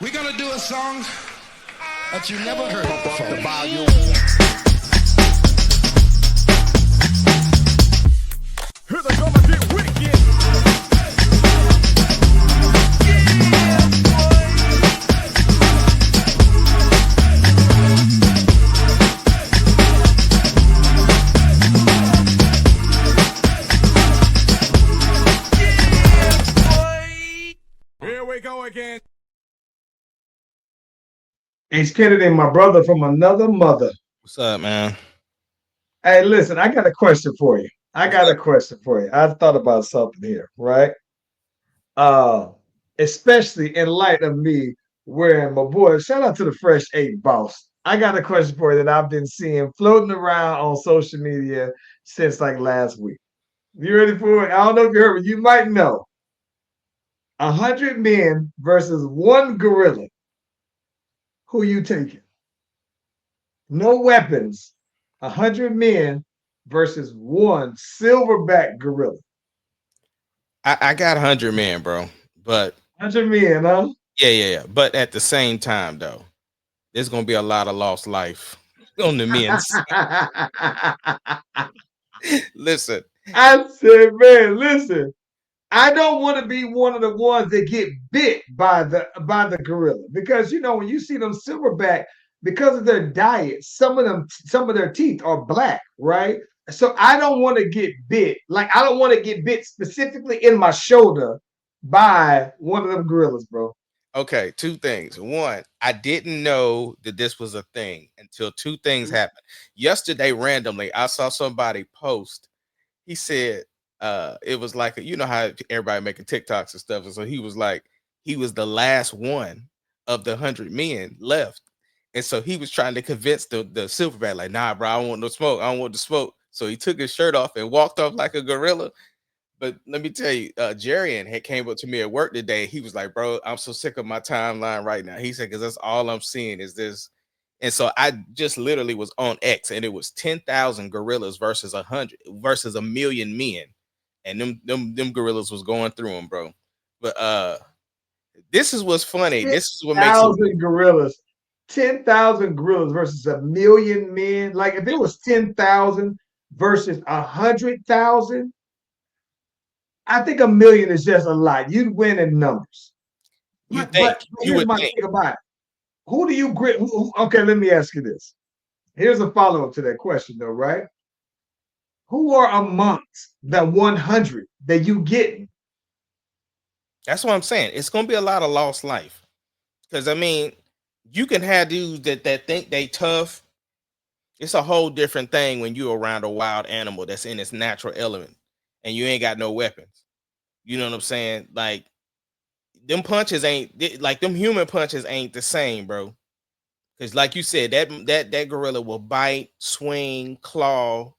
We're gonna do a song that you never heard before. The volume. Here they come and get wicked. Here we go again. Ace Kennedy, my brother from another mother. What's up, man? Hey, listen, I got a question for you. I thought about something here, right? Especially in light of me wearing my boy. Shout out to the Fresh 8 boss. I got a question for you that I've been seeing floating around on social media since like last week. You ready for it? I don't know if you heard, but you might know. 100 men versus one gorilla. Who you taking? No weapons. 100 men versus one silverback gorilla. I got 100 men, bro. But 100 men, huh? yeah. But at the same time, though, there's gonna be a lot of lost life on the men's. Listen, I said, man, listen. I don't want to be one of the ones that get bit by the gorilla because when you see them silverback, because of their diet, some of their teeth are black, right? So I don't want to get bit. Like I don't want to get bit specifically in my shoulder by one of them gorillas, bro. okay, two things. One, I didn't know that this was a thing until two things happened. Yesterday, randomly, I saw somebody post. He said, it was like you know how everybody making TikToks and stuff, and so he was like, he was the last one of the 100 men left, and so he was trying to convince the silverback, like, nah, bro, I don't want no smoke, I don't want the smoke. So he took his shirt off and walked off like a gorilla. But let me tell you, Jarian had came up to me at work today. He was like, bro, I'm so sick of my timeline right now. He said, because that's all I'm seeing is this. And so I just literally was on X, and it was 10,000 gorillas versus 100 versus 1,000,000 men. And them gorillas was going through them, bro. But this is what's funny. This is what makes it. gorillas. 10,000 gorillas versus 1,000,000 men. Like if it was 10,000 versus 100,000, I think 1,000,000 is just a lot. You'd win in numbers. But here's my thing about it. Who do you grit? Okay, let me ask you this. Here's a follow-up to that question, though, right? Who are amongst the 100 that you get? That's what I'm saying. It's gonna be a lot of lost life. Because I mean, you can have dudes that think they tough. It's a whole different thing when you're around a wild animal that's in its natural element and you ain't got no weapons. You know what I'm saying? Like them punches ain't like them human punches ain't the same, bro. Because like you said, that gorilla will bite, swing, claw.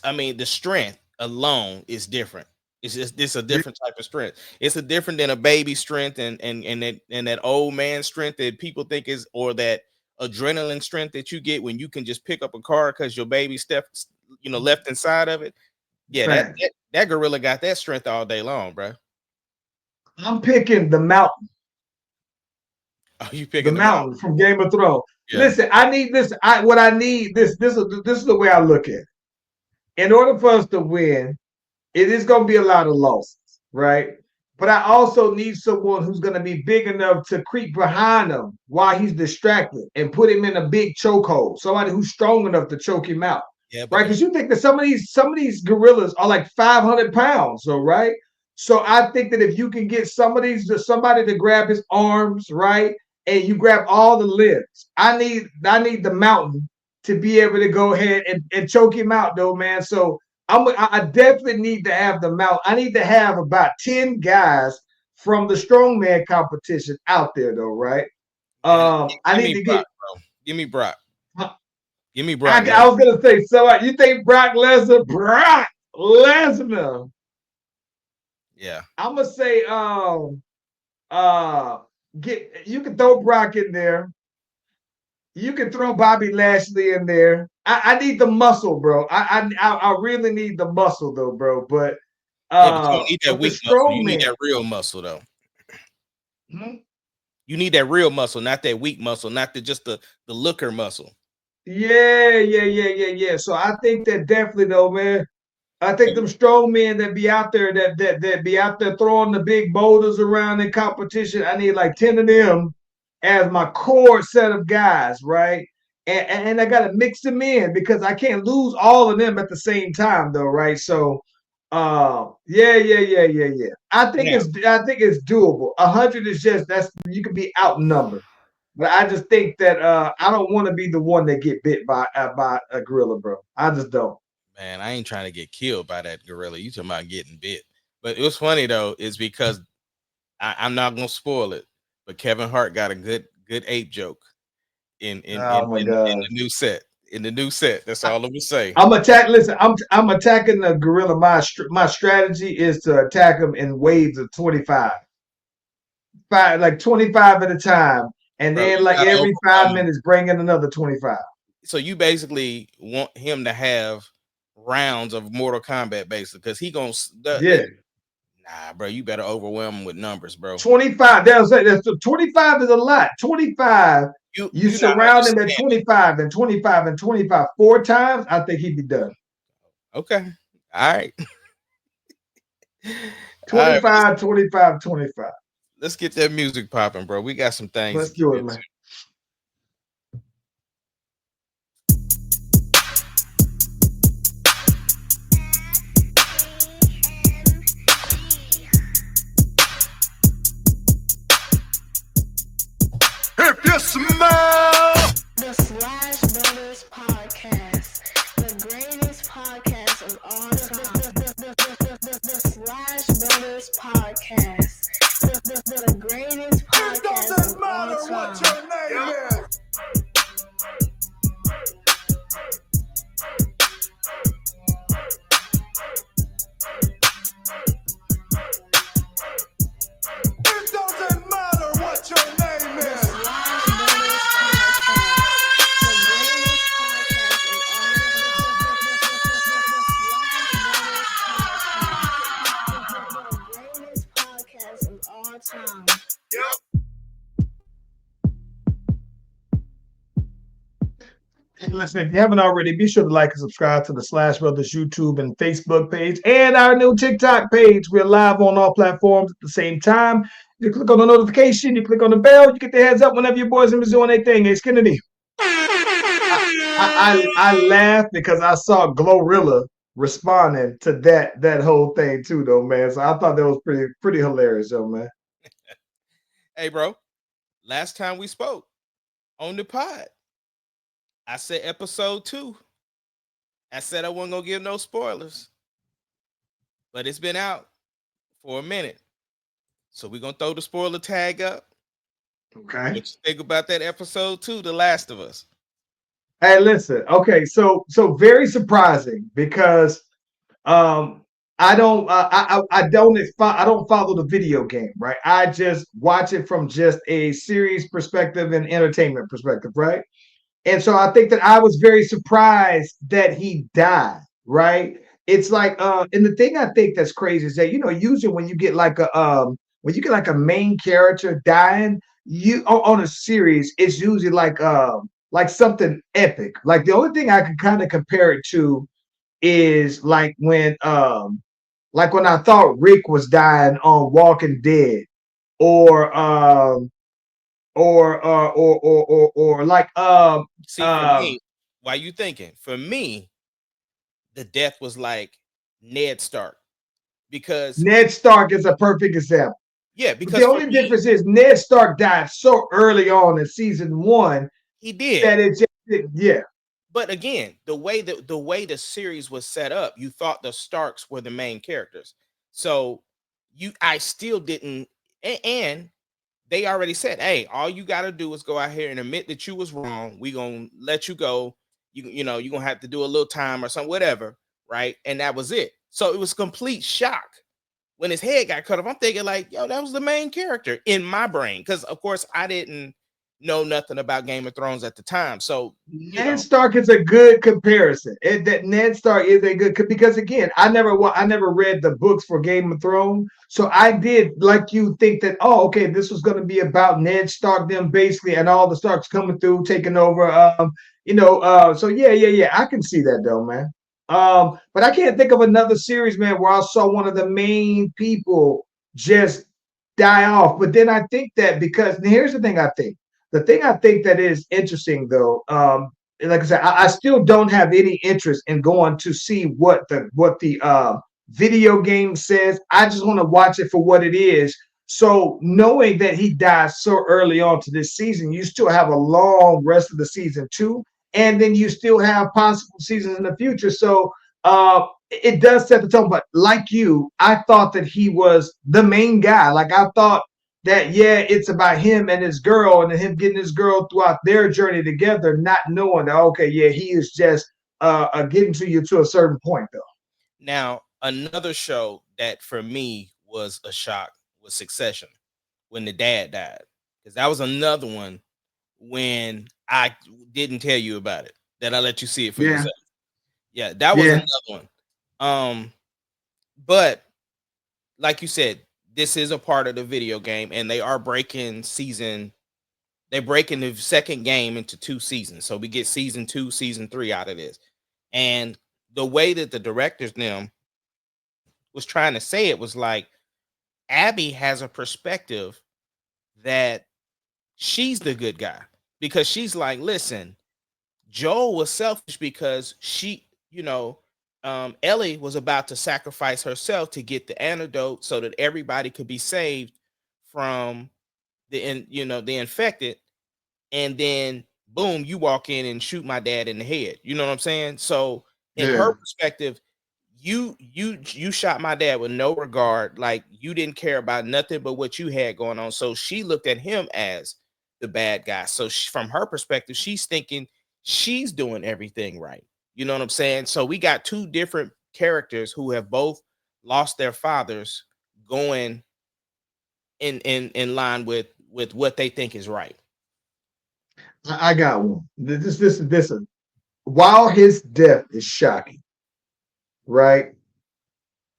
I mean, the strength alone is different. It's a different type of strength. It's a different than a baby strength and that old man strength that people think is, or that adrenaline strength that you get when you can just pick up a car because your baby steps, left inside of it. Yeah, that gorilla got that strength all day long, bro. I'm picking the mountain. Oh, you picking the mountain from Game of Thrones. Yeah. Listen, I need this. What I need this. This is the way I look at it. In order for us to win, it is going to be a lot of losses, right? But I also need someone who's going to be big enough to creep behind him while he's distracted and put him in a big chokehold. Somebody who's strong enough to choke him out, right? Because you think that some of these gorillas are like 500 pounds, so right. So I think that if you can get somebody to grab his arms, right, and you grab all the limbs, I need the mountain to be able to go ahead and choke him out, though, man. So I definitely need to have the mount. I need to have about 10 guys from the strongman competition out there, though, right? I need to get. Give me Brock. Give me Brock. I was gonna say, so you think Brock Lesnar? Brock Lesnar. Yeah. I'm gonna say, you can throw Brock in there. You can throw Bobby Lashley in there. I need the muscle, bro. I really need the muscle, though, bro. But you don't need that weak muscle. You need that real muscle, though. Hmm? You need that real muscle, not that weak muscle, not just the looker muscle. Yeah. So I think that definitely though, man. I think them strong men that be out there that be out there throwing the big boulders around in competition. I need like 10 of them as my core set of guys, right? And I gotta mix them in because I can't lose all of them at the same time, though, right? So, yeah. I think it's doable. 100 is just that's you can be outnumbered, but I just think that I don't want to be the one that get bit by a gorilla, bro. I just don't. Man, I ain't trying to get killed by that gorilla. You talking about getting bit. But it was funny though, is because I'm not gonna spoil it, but Kevin Hart got a good ape joke Oh my in god. the new set. In the new set. That's all I'm gonna say. Listen, I'm attacking the gorilla. My strategy is to attack him in waves of 25. Like 25 at a time. And Bro, then you like gotta every 5 overcome. minutes bring in another 25. So you basically want him to have rounds of Mortal Kombat basically because he gonna Yeah. nah, bro. You better overwhelm him with numbers, bro. 25. That's 25 is a lot. 25. You You not surround him at understanding. 25 and 25 and 25 4 times. I think he'd be done. Okay. All right. All right. 25, 25, 25. Let's get that music popping, bro. We got some things Let's to do get it, into. man. If you smell. The Slash Brothers Podcast, the greatest podcast of all time. The Slash Brothers Podcast, the greatest podcast of all time. Name is. It doesn't matter what your name The is. Slash Brothers Podcast, the greatest podcast of all time. The greatest podcast of all time. Hey, listen, if you haven't already, be sure to like and subscribe to the Slash Brothers YouTube and Facebook page and our new TikTok page. We're live on all platforms at the same time. You click on the notification, you click on the bell, you get the heads up whenever your boys are doing their thing. Hey, Kennedy. I laughed because I saw Glorilla responding to that whole thing too, though, man. So I thought that was pretty hilarious, though, man. Hey, bro. Last time we spoke on the pod, I said episode 2. I said I wasn't gonna give no spoilers, but it's been out for a minute, so we're gonna throw the spoiler tag up. Okay. What you think about that episode 2, The Last of Us? Hey, listen. Okay, so very surprising because I don't I don't follow the video game, right? I just watch it from just a series perspective and entertainment perspective, right? And so I think that I was very surprised that he died, right? It's like and the thing I think that's crazy is that usually when you get like a main character dying, you on a series, it's usually like something epic. Like the only thing I can kind of compare it to is like when I thought Rick was dying on Walking Dead, or like See, for me, why you thinking? For me, the death was like Ned Stark because Ned Stark is a perfect example. yeah, But because the for only me, difference is Ned Stark died so early on in season 1 he did. that it just yeah. But again, the way the series was set up, you thought the Starks were the main characters. So I still didn't, and they already said, "Hey, all you got to do is go out here and admit that you was wrong. We gonna let you go. You're gonna have to do a little time or something, whatever, right?" And that was it. So it was complete shock when his head got cut off. I'm thinking like, "Yo, that was the main character in my brain," because of course I didn't know nothing about Game of Thrones at the time. So, Ned Stark is a good comparison. That Ned Stark is a good because again, I never read the books for Game of Thrones, so I did like you think that okay, this was going to be about Ned Stark, them basically, and all the Starks coming through, taking over. So yeah, I can see that though, man. But I can't think of another series, man, where I saw one of the main people just die off. But then I think that because here's the thing, the thing I think that is interesting, though, like I said, I still don't have any interest in going to see what the video game says. I just want to watch it for what it is. So knowing that he died so early on to this season, you still have a long rest of the season too, and then you still have possible seasons in the future. So it does set the tone. But like you, I thought that he was the main guy. Like I thought that it's about him and his girl and him getting his girl throughout their journey together, not knowing that he is just getting to you to a certain point though. Now, another show that for me was a shock was Succession when the dad died, because that was another one when I didn't tell you about it, that I let you see it for yourself. Yeah, that was another one. But like you said, this is a part of the video game, and they are breaking they're breaking the second game into 2 seasons. So we get season 2, season 3 out of this. And the way that the directors them was trying to say it was like Abby has a perspective that she's the good guy, because she's like, listen, Joel was selfish because she, Ellie was about to sacrifice herself to get the antidote so that everybody could be saved from the infected. And then boom, you walk in and shoot my dad in the head. You know what I'm saying? So in her perspective, you shot my dad with no regard. Like you didn't care about nothing but what you had going on. So she looked at him as the bad guy. So from her perspective, she's thinking she's doing everything right. You know what I'm saying? So we got 2 different characters who have both lost their fathers going in line with what they think is right. I got one. This. While his death is shocking, right?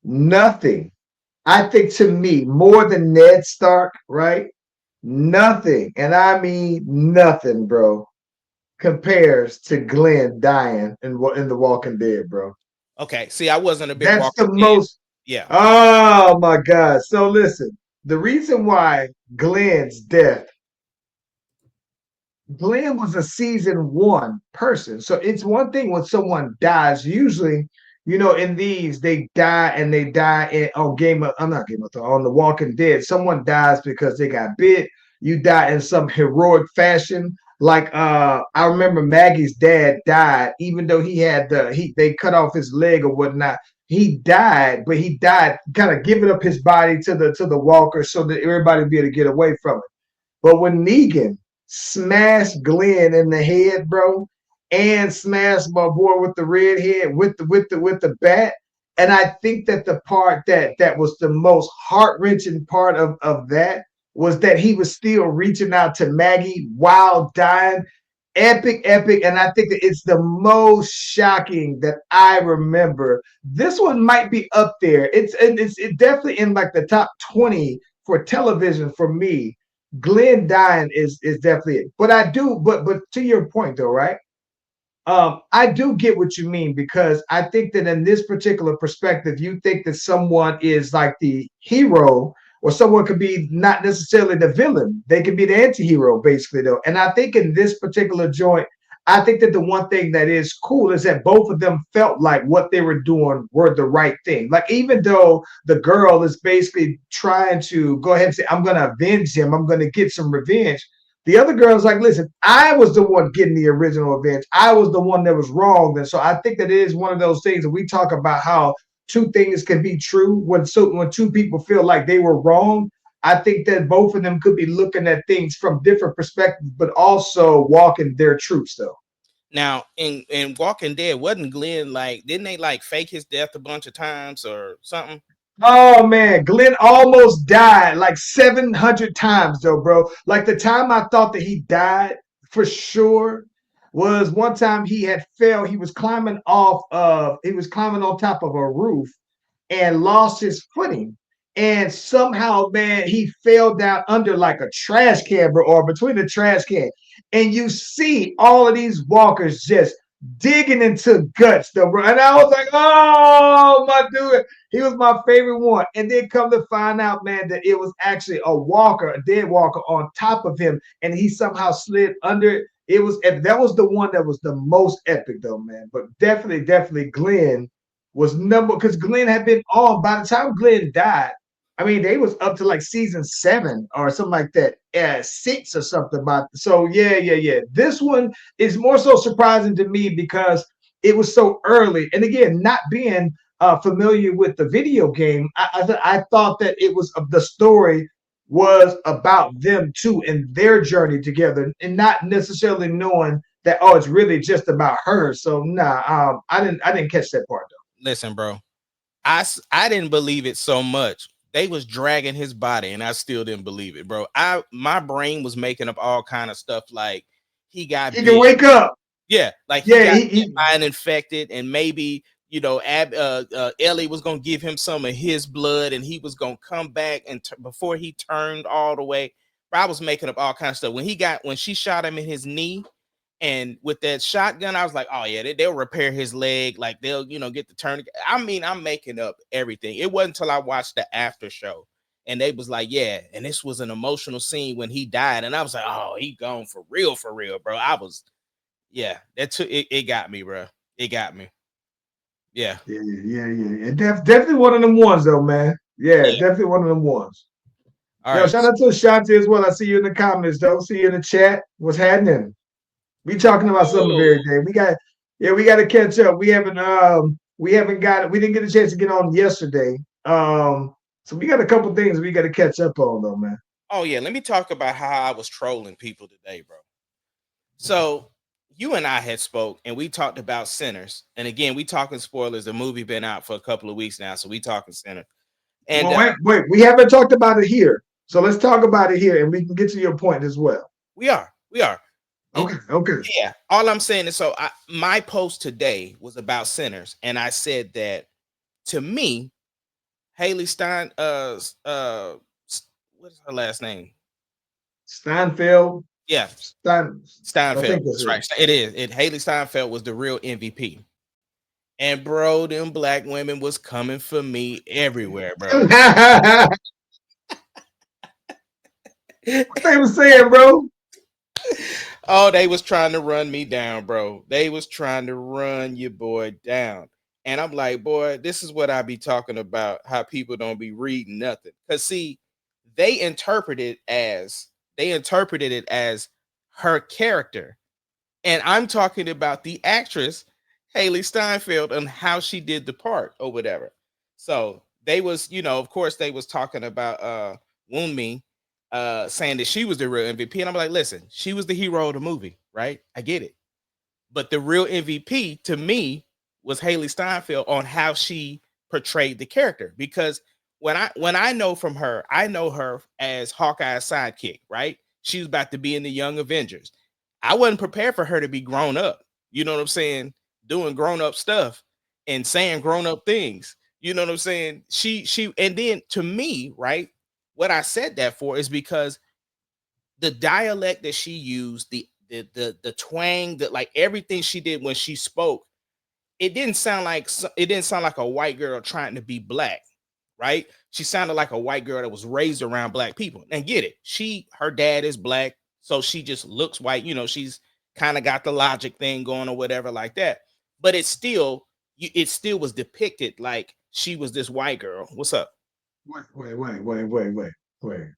Nothing. I think to me, more than Ned Stark, right? Nothing, and I mean nothing, bro, compares to Glenn dying in The Walking Dead, bro. Okay, see, I wasn't a big That's Walking the Dead. most. Yeah. Oh my God. So listen, the reason why Glenn's death. Glenn was a season 1 person. So it's one thing when someone dies. Usually, in these, they die and they die on I'm not Game of Thrones, on The Walking Dead. Someone dies because they got bit. You die in some heroic fashion. Like I remember Maggie's dad died, even though he had they cut off his leg or whatnot. He died, but he died kind of giving up his body to the walker so that everybody would be able to get away from it. But when Negan smashed Glenn in the head, bro, and smashed my boy with the red head with the bat, and I think that the part that was the most heart-wrenching part of that was that he was still reaching out to Maggie while dying. Epic, and I think that it's the most shocking that I remember. This one might be up there. It's definitely in like the top 20 for television for me. Glenn dying is definitely it. But I do, but to your point though, right? I do get what you mean, because I think that in this particular perspective, you think that someone is like the hero, or someone could be not necessarily the villain. They could be the anti-hero, basically, though. And I think in this particular joint, I think that the one thing that is cool is that both of them felt like what they were doing were the right thing. Like, even though the girl is basically trying to go ahead and say, I'm going to avenge him, I'm going to get some revenge, the other girl's like, listen, I was the one getting the original revenge. I was the one that was wrong. And so I think that it is one of those things that we talk about, how 2 things can be true when 2 people feel like they were wrong. I think that both of them could be looking at things from different perspectives, but also walking their truths, though. Now, in Walking Dead, wasn't Glenn didn't they fake his death a bunch of times or something? Oh man, Glenn almost died like 700 times though, bro. Like the time I thought that he died for sure was one time he had fell. He was climbing on top of a roof and lost his footing. And somehow, man, he fell down under like a trash can, bro, or between the trash can. And you see all of these walkers just digging into guts, though, bro. And I was like, oh, my dude. He was my favorite one. And then come to find out, man, that it was actually a dead walker on top of him. And he somehow slid under it. That was the one that was the most epic, though, man. But definitely Glenn was number because Glenn had been on by the time Glenn died. I mean, they was up to like season 7 or something like that, 6 or something. So yeah. This one is more so surprising to me because it was so early, and again, not being familiar with the video game, I thought that it was the story was about them too and their journey together, and not necessarily knowing that it's really just about her. So nah, I didn't catch that part though. Listen, bro, I didn't believe it so much. They was dragging his body, and I still didn't believe it, bro. My brain was making up all kind of stuff like he got He bit. can wake up. Yeah, like he got mind infected, and maybe Ellie was gonna give him some of his blood, and he was gonna come back and before he turned all the way. Bro, I was making up all kind of stuff when she shot him in his knee. And with that shotgun, I was like, oh, yeah, they'll repair his leg. Like, they'll, get the turn. I mean, I'm making up everything. It wasn't until I watched the after show. And they was like, yeah. And this was an emotional scene when he died. And I was like, oh, he gone for real, bro. It got me, bro. It got me. Yeah. Yeah. Definitely one of them ones, though, man. Yeah, definitely one of them ones. All right. Shout out to Ashanti as well. I see you in the comments, though. See you in the chat. What's happening? We talking about something every day. We got to catch up. We didn't get a chance to get on yesterday. So we got a couple things we got to catch up on though, man. Oh yeah, let me talk about how I was trolling people today, bro. So you and I had spoke and we talked about Sinners. And again, we talking spoilers. The movie been out for a couple of weeks now, so we talking Sinners. And wait, we haven't talked about it here. So let's talk about it here and we can get to your point as well. We are. Okay. Yeah. All I'm saying is, my post today was about Sinners, and I said that to me, Haley Stein, what is her last name? Steinfeld. Yeah. Steinfeld. That's right. It is. Haley Steinfeld was the real MVP. And bro, them black women was coming for me everywhere, bro. What they were saying, bro? Oh, they was trying to run me down, bro. They was trying to run your boy down. And I'm like, boy, this is what I be talking about, how people don't be reading nothing. Because see, they interpreted it as her character. And I'm talking about the actress, Haley Steinfeld, and how she did the part or whatever. So they was, of course, they was talking about Wunmi. Saying that she was the real MVP. And I'm like, listen, she was the hero of the movie, right? I get it. But the real MVP to me was Haley Steinfeld on how she portrayed the character. Because when I know from her, I know her as Hawkeye's sidekick, right? She was about to be in the Young Avengers. I wasn't prepared for her to be grown up. You know what I'm saying? Doing grown up stuff and saying grown up things. You know what I'm saying? She and then to me, right? What I said that for is because the dialect that she used, the twang, that like everything she did when she spoke, it didn't sound like a white girl trying to be black, right? She sounded like a white girl that was raised around black people. And get it, her dad is black, so she just looks white. She's kind of got the logic thing going or whatever like that. But it still was depicted like she was this white girl. What's up? Wait.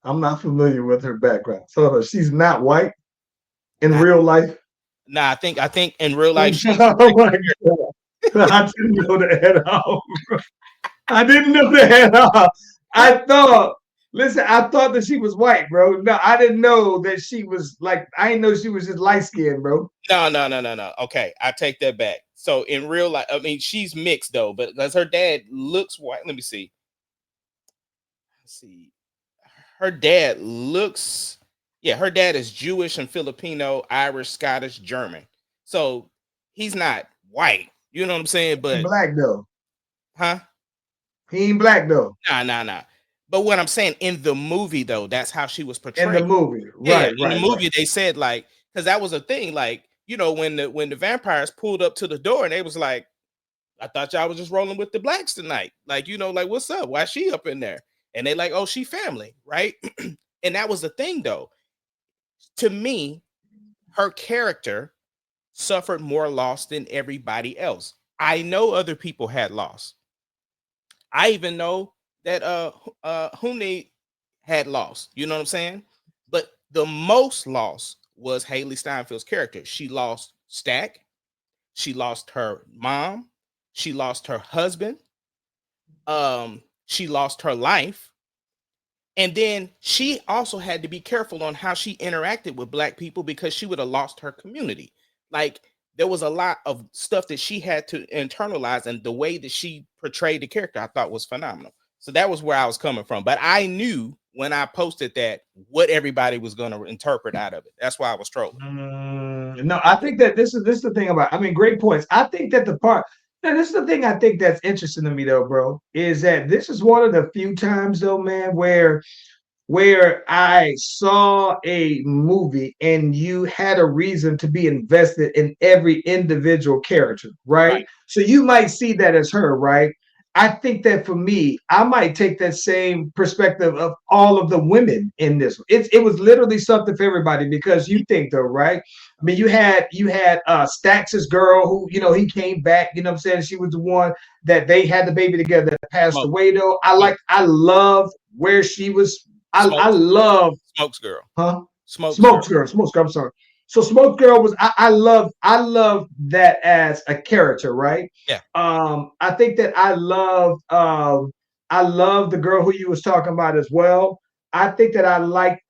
I'm not familiar with her background. So she's not white in real life? Nah, I think in real life. Oh my God. I didn't know that at all. I didn't know that at all. I thought that she was white, bro. No, I didn't know that she was I didn't know she was just light skinned, bro. No. Okay, I take that back. So in real life, I mean, she's mixed though, but because her dad looks white. Let me see. let's see. Her dad looks, yeah, her dad is Jewish and Filipino, Irish, Scottish, German. So he's not white. You know what I'm saying? He But black though. huh? He ain't black though Nah. But what I'm saying in the movie though, that's how she was in the portrayed. movie. Yeah, Right, in the right, right. movie they said like, because that was a thing, like, when the vampires pulled up to the door and they was like, I thought y'all was just rolling with the blacks tonight. Like, like, what's up? Why she up in there? And they like, oh, she family, right? And that was the thing though. To me, her character suffered more loss than everybody else. I know other people had loss. I even know that Huni had lost. You know what I'm saying? But the most loss was Haley Steinfeld's character. She lost Stack. She lost her mom. She lost her husband. She lost her life. And then she also had to be careful on how she interacted with black people because she would have lost her community. Like there was a lot of stuff that she had to internalize, and the way that she portrayed the character, I thought was phenomenal. So that was where I was coming from. But I knew when I posted that what everybody was going to interpret out of it. That's why I was trolling. No, I think that this is the thing about. I mean, great points. I think that the part. Now, this is the thing I think that's interesting to me, though, bro. Is that this is one of the few times, though, man, where I saw a movie and you had a reason to be invested in every individual character, right? Right. So you might see that as her, right? I think that for me, I might take that same perspective of all of the women in this. It was literally something for everybody because you think though, right? I mean, you had Stax's girl who, he came back, you know what I'm saying? She was the one that they had the baby together that passed Smoke. away though. Smoke. I love where she was. I Smokes. love Smokes girl. huh? Smokes girl. Smokes girl. I'm sorry. So Smoke Girl was I love that as a character, right? Yeah. I think that I love the girl who you was talking about as well. I think that I like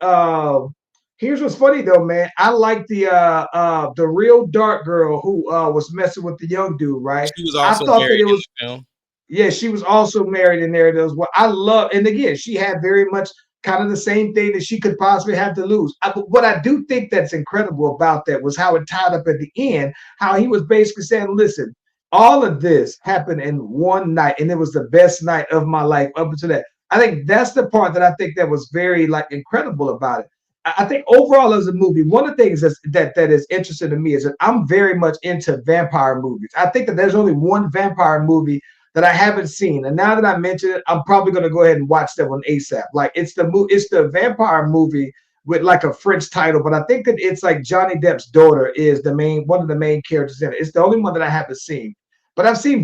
here's what's funny though, man. I like the real dark girl who was messing with the young dude, right? She was I also thought that married it in was the film. yeah, she was also married in there as well. I love, and again, she had very much kind of the same thing that she could possibly have to lose. But what I do think that's incredible about that was how it tied up at the end, how he was basically saying, listen, all of this happened in one night, and it was the best night of my life up until that. I think that's the part that I think that was very like incredible about it. I think overall as a movie, one of the things that is interesting to me is that I'm very much into vampire movies. I think that there's only one vampire movie that I haven't seen. And now that I mentioned it, I'm probably going to go ahead and watch that one ASAP. Like it's the vampire movie with like a French title, but I think that it's like Johnny Depp's daughter is one of the main characters in it. It's the only one that I haven't seen. But I've seen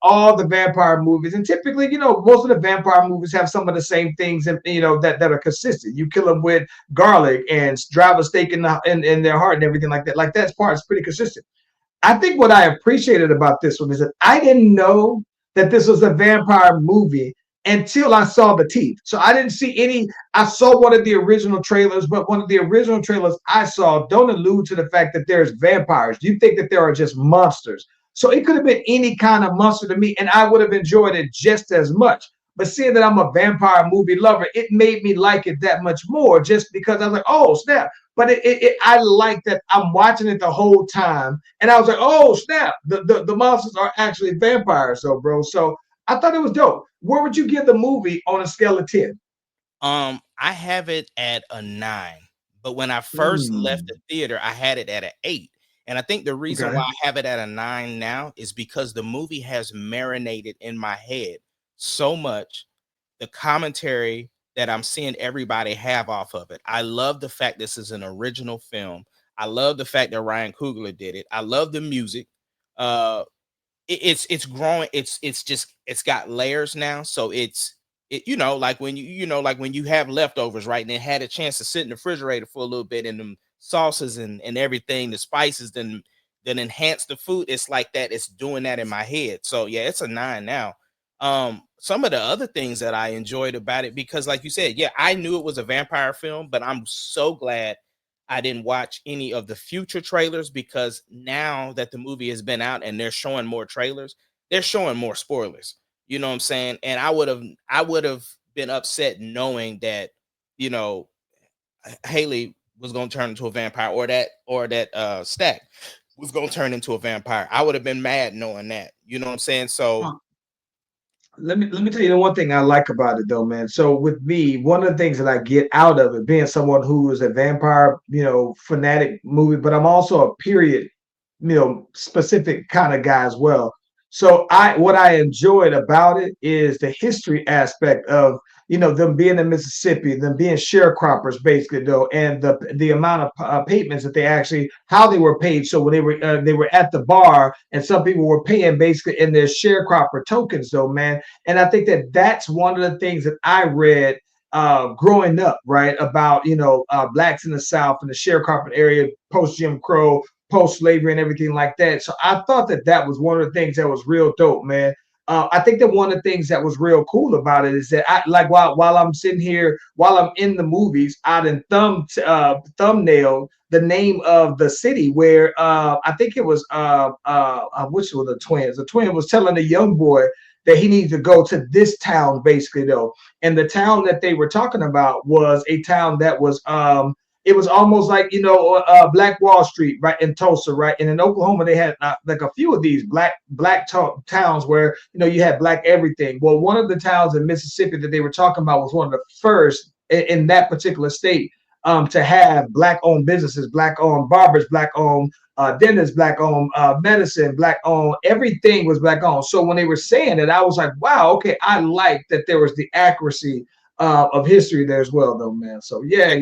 all the vampire movies, and typically, most of the vampire movies have some of the same things, and that are consistent. You kill them with garlic and drive a stake in their heart and everything like that. Like that part is pretty consistent. I think what I appreciated about this one is that I didn't know that this was a vampire movie until I saw the teeth. So I didn't see any. I saw one of the original trailers, but one of the original trailers I saw don't allude to the fact that there's vampires. You think that there are just monsters. So it could have been any kind of monster to me, and I would have enjoyed it just as much. But seeing that I'm a vampire movie lover, it made me like it that much more just because I was like, oh, snap. But I like that I'm watching it the whole time. And I was like, oh, snap. The monsters are actually vampires, though, bro. So I thought it was dope. Where would you give the movie on a scale of 10? I have it at a 9, but when I first left Mm, the theater, I had it at an 8. And I think the reason why okay. I have it at a 9 now is because the movie has marinated in my head so much. The commentary that I'm seeing everybody have off of it. I love the fact this is an original film. I love the fact that Ryan Coogler did it. I love the music. Uh, it's growing. It's got layers now. So like when like when you have leftovers, right? And it had a chance to sit in the refrigerator for a little bit, and the sauces and everything, the spices then enhance the food. It's like that. It's doing that in my head. So yeah, it's a 9 now. Some of the other things that I enjoyed about it, because like you said, yeah, I knew it was a vampire film, but I'm so glad I didn't watch any of the future trailers, because now that the movie has been out and they're showing more trailers, they're showing more spoilers. You know what I'm saying? And I would have been upset knowing that, you know, Haley was going to turn into a vampire, or that Stack was going to turn into a vampire. I would have been mad knowing that. You know what I'm saying? So Let me tell you the one thing I like about it though, man. So with me, one of the things that I get out of it, being someone who is a vampire, fanatic movie, but I'm also a period, specific kind of guy as well. So what I enjoyed about it is the history aspect of them being in Mississippi, them being sharecroppers basically though, and the amount of payments that they actually how they were paid. So when they were at the bar, and some people were paying basically in their sharecropper tokens though, man. And I think that that's one of the things that I read growing up, right, about blacks in the South and the sharecropping area post Jim Crow, post slavery, and everything like that. So I thought that that was one of the things that was real dope, man. I think that one of the things that was real cool about it is that I like while I'm sitting here while I'm in the movies, I done thumbnail the name of the city where I think it was which was the twins. The twin was telling the young boy that he needs to go to this town basically though, and the town that they were talking about was a town that was it was almost like Black Wall Street, right, in Tulsa, right, and in Oklahoma they had like a few of these black towns where you had black everything. Well, one of the towns in Mississippi that they were talking about was one of the first in that particular state to have black-owned businesses, black-owned barbers, black-owned dentists, black-owned medicine, black-owned everything was black-owned. So when they were saying it, I was like, wow, okay, I like that there was the accuracy of history there as well, though, man. So yeah,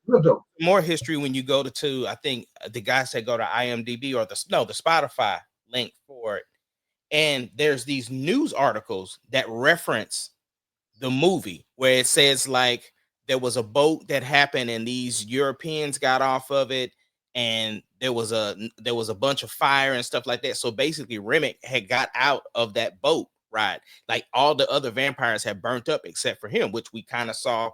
real dope. more history when you go to I think the guy said go to IMDb or the Spotify link for it, and there's these news articles that reference the movie where it says like there was a boat that happened and these Europeans got off of it, and there was a bunch of fire and stuff like that. So basically Remick had got out of that boat ride. Like all the other vampires had burnt up except for him, which we kind of saw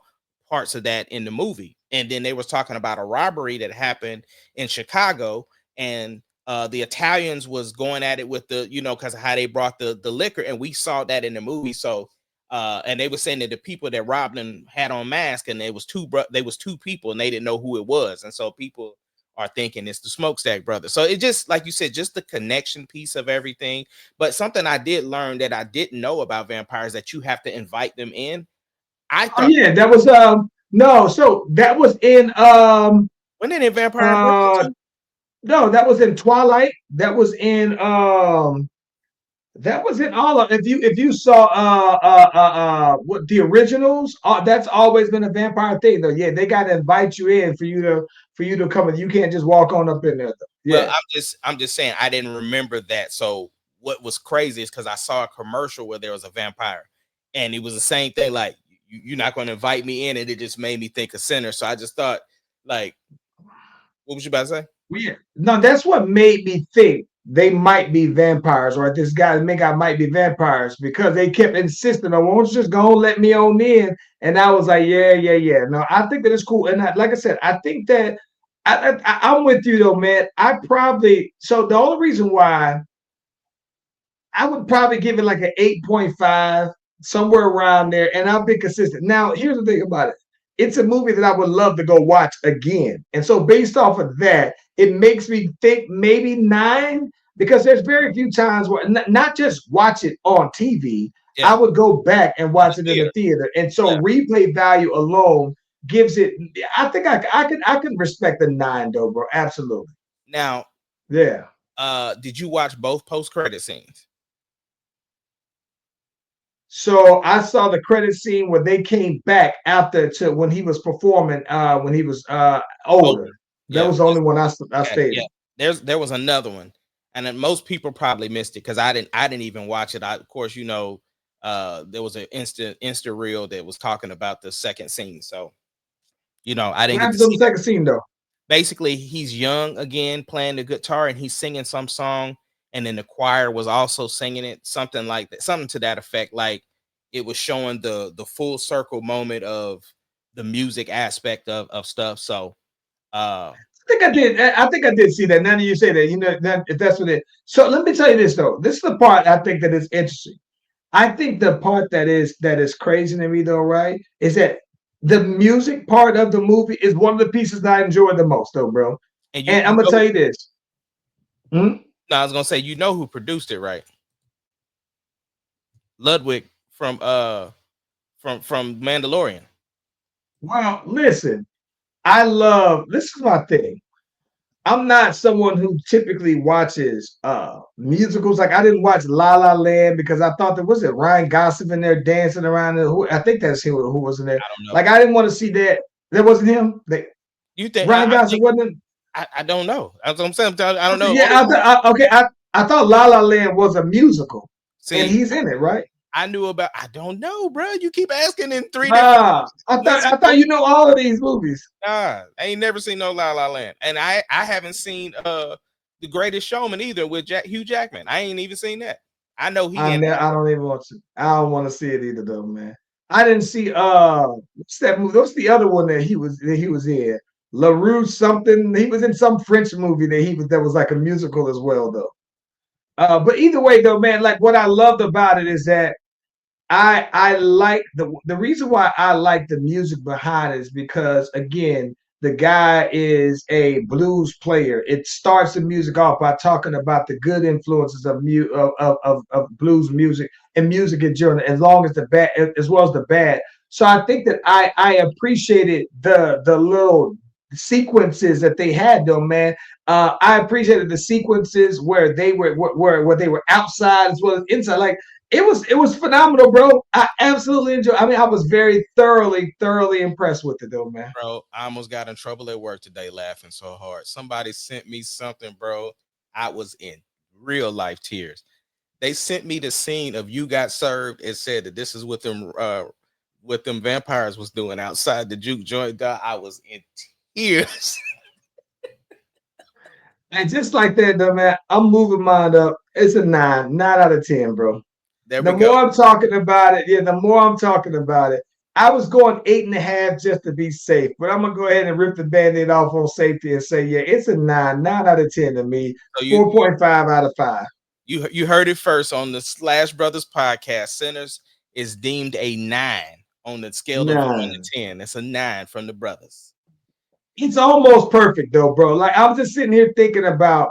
parts of that in the movie. And then they was talking about a robbery that happened in Chicago, and the Italians was going at it with the, because of how they brought the liquor, and we saw that in the movie. So and they were saying that the people that robbed them had on masks, and there was two people, and they didn't know who it was, and so people are thinking it's the Smokestack brothers. So it just, like you said, just the connection piece of everything. But something I did learn that I didn't know about vampires, that you have to invite them in. I thought, yeah, that was no, so that was in when did Vampire no, that was in Twilight. That was in all of. If you saw what the originals, that's always been a vampire thing though. Yeah, they got to invite you in for you to come. You can't just walk on up in there though. Yeah, well, I'm just saying I didn't remember that. So what was crazy is because I saw a commercial where there was a vampire, and it was the same thing. Like you're not going to invite me in, and it just made me think of Sinner. So I just thought, like, what was you about to say? yeah. No, that's what made me think they might be vampires, or this guy might be vampires, because they kept insisting on, won't you just go and let me on in? And I was like, yeah. No, I think that it's cool. And like I said, I think that I'm with you though, man. So the only reason why I would probably give it like an 8.5, somewhere around there, and I'll be consistent. Now, here's the thing about it. It's a movie that I would love to go watch again. And so based off of that, it makes me think maybe 9, because there's very few times where not just watch it on TV. Yeah. I would go back and watch it in the theater. And so replay value alone gives it, I think I can respect the 9 though, bro. Absolutely. Now, yeah. Did you watch both post-credit scenes? So I saw the credit scene where they came back after to when he was performing when he was older. That was the only one I stated. Yeah. There was another one, and then most people probably missed it because I didn't even watch it. Of course, there was an Insta reel that was talking about the second scene. So, I didn't get to see the second scene though. Basically, he's young again, playing the guitar, and he's singing some song. And then the choir was also singing it, something like that, something to that effect. Like it was showing the full circle moment of the music aspect of stuff. So I think I did see that. Now that you say that, that if that's what it. So let me tell you this though. This is the part I think that is interesting. I think the part that is crazy to me though, right, is that the music part of the movie is one of the pieces that I enjoy the most, though, bro. And And I'm gonna tell you this. Hmm? no, I was gonna say, you know who produced it, right? Ludwig from Mandalorian. Well, listen, this is my thing. I'm not someone who typically watches musicals. Like I didn't watch La La Land because I thought there was it Ryan Gosling in there dancing around. I think that's who was in there. I don't know. Like I didn't want to see that. That wasn't him. You think Ryan Gosling wasn't. I don't know. That's what I'm saying. I don't know. Yeah, I thought La La Land was a musical, and See, he's in it, right? I knew about. I don't know, bro. You keep asking in three different. Ah, I thought you know all of these movies. Nah, I ain't never seen no La La Land, and I haven't seen The Greatest Showman either with Hugh Jackman. I ain't even seen that. I know he. I don't even want to. I don't want to see it either, though, man. I didn't see what's that movie? What's the other one that he was in? LaRue something. He was in some French movie that was like a musical as well, though. But either way, though, man, like what I loved about it is that I like the reason why I like the music behind it is because again the guy is a blues player. It starts the music off by talking about the good influences of blues music and music in general, as long as the bad as well as the bad. So I think that I appreciated the little sequences that they had though, man. I appreciated the sequences where they where they were outside as well as inside. Like it was phenomenal, bro. I absolutely enjoyed. I mean, I was very thoroughly impressed with it, though, man. Bro, I almost got in trouble at work today laughing so hard. Somebody sent me something, bro. I was in real life tears. They sent me the scene of You Got Served and said that this is what them vampires was doing outside the juke joint. I was in tears. And just like that, though, man, I'm moving mine up. It's a 9 out of 10, bro. There The we go. more I'm talking about it, yeah, the more I'm talking about it. I was going 8.5 just to be safe, but I'm gonna go ahead and rip the band-aid off on safety and say, yeah, it's a 9 out of 10 to me. So 4.5 out of 5. you heard it first on the Slash Brothers podcast. Sinners is deemed a 9 on the scale of 1 to 10. It's a 9 from the brothers. It's almost perfect though, bro. Like I'm just sitting here thinking about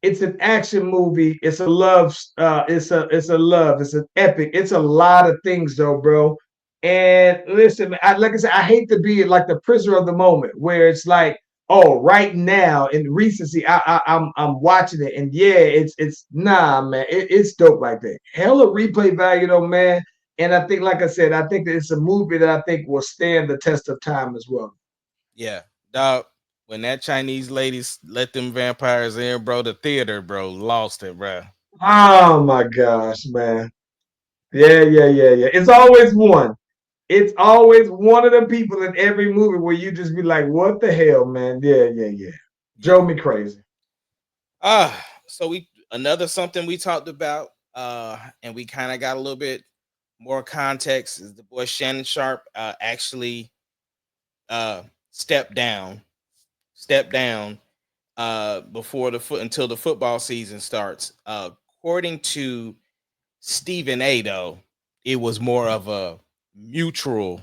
it's an action movie, it's a love, it's an epic, it's a lot of things though, bro. And listen, man, like I said, I hate to be like the prisoner of the moment where it's like, oh, right now in recency, I'm watching it, and yeah, it's nah, man, it's dope like that. Hella replay value though, man. And I think, like I said, I think that it's a movie that I think will stand the test of time as well. Yeah, dog. When that Chinese lady let them vampires in, bro, the theater, bro, lost it, bro. Oh my gosh, man. Yeah. It's always one. It's always one of the people in every movie where you just be like, what the hell, man? Yeah. Drove me crazy. So another something we talked about, and we kind of got a little bit more context is the boy Shannon Sharpe actually stepped down before until the football season starts. According to Stephen A, though, it was more of a mutual,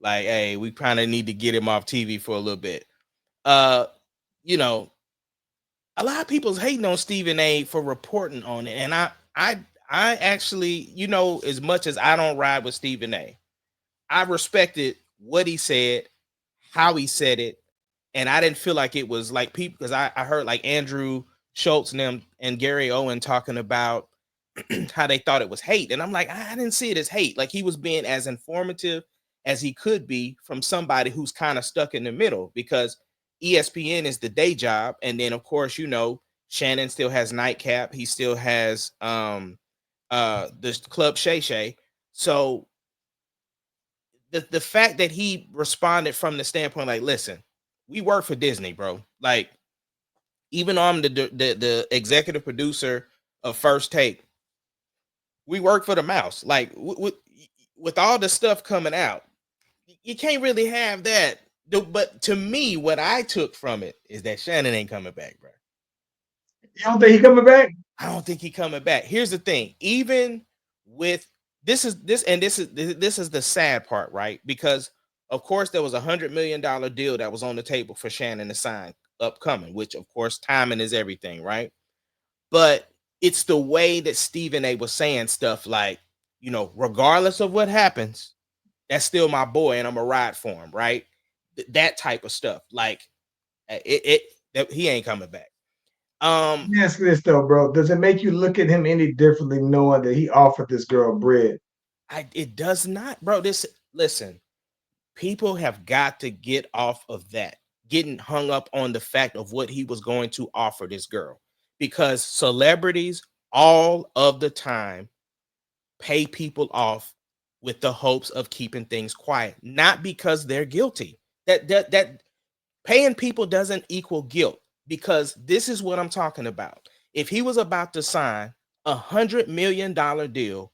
like, hey, we kind of need to get him off TV for a little bit. You know, a lot of people's hating on Stephen A for reporting on it, and I actually, as much as I don't ride with Stephen A, I respected what he said, how he said it, and I didn't feel like it was like people, because I heard like Andrew Schultz and them and Gary Owen talking about how they thought it was hate, and I'm like, I didn't see it as hate. Like he was being as informative as he could be from somebody who's kind of stuck in the middle, because ESPN is the day job, and then of course Shannon still has Nightcap, he still has the Club Shay Shay. So the fact that he responded from the standpoint like, listen, we work for Disney, bro. Like, even though I'm the executive producer of First Take, we work for the mouse. Like, with all the stuff coming out, you can't really have that. But to me, what I took from it is that Shannon ain't coming back, bro. You don't think he coming back? I don't think he coming back. Here's the thing. Even with this is the sad part, right? Because of course there was $100 million deal that was on the table for Shannon to sign upcoming, which of course timing is everything, right? But it's the way that Stephen A was saying stuff like, you know, regardless of what happens, that's still my boy and I'm gonna ride for him, right? That type of stuff. Like he ain't coming back. Let me ask you this though, bro. Does it make you look at him any differently knowing that he offered this girl bread? It does not, bro. Listen, people have got to get off of that, getting hung up on the fact of what he was going to offer this girl, because celebrities all of the time pay people off with the hopes of keeping things quiet, not because they're guilty. That paying people doesn't equal guilt, because this is what I'm talking about. If he was about to sign $100 million deal,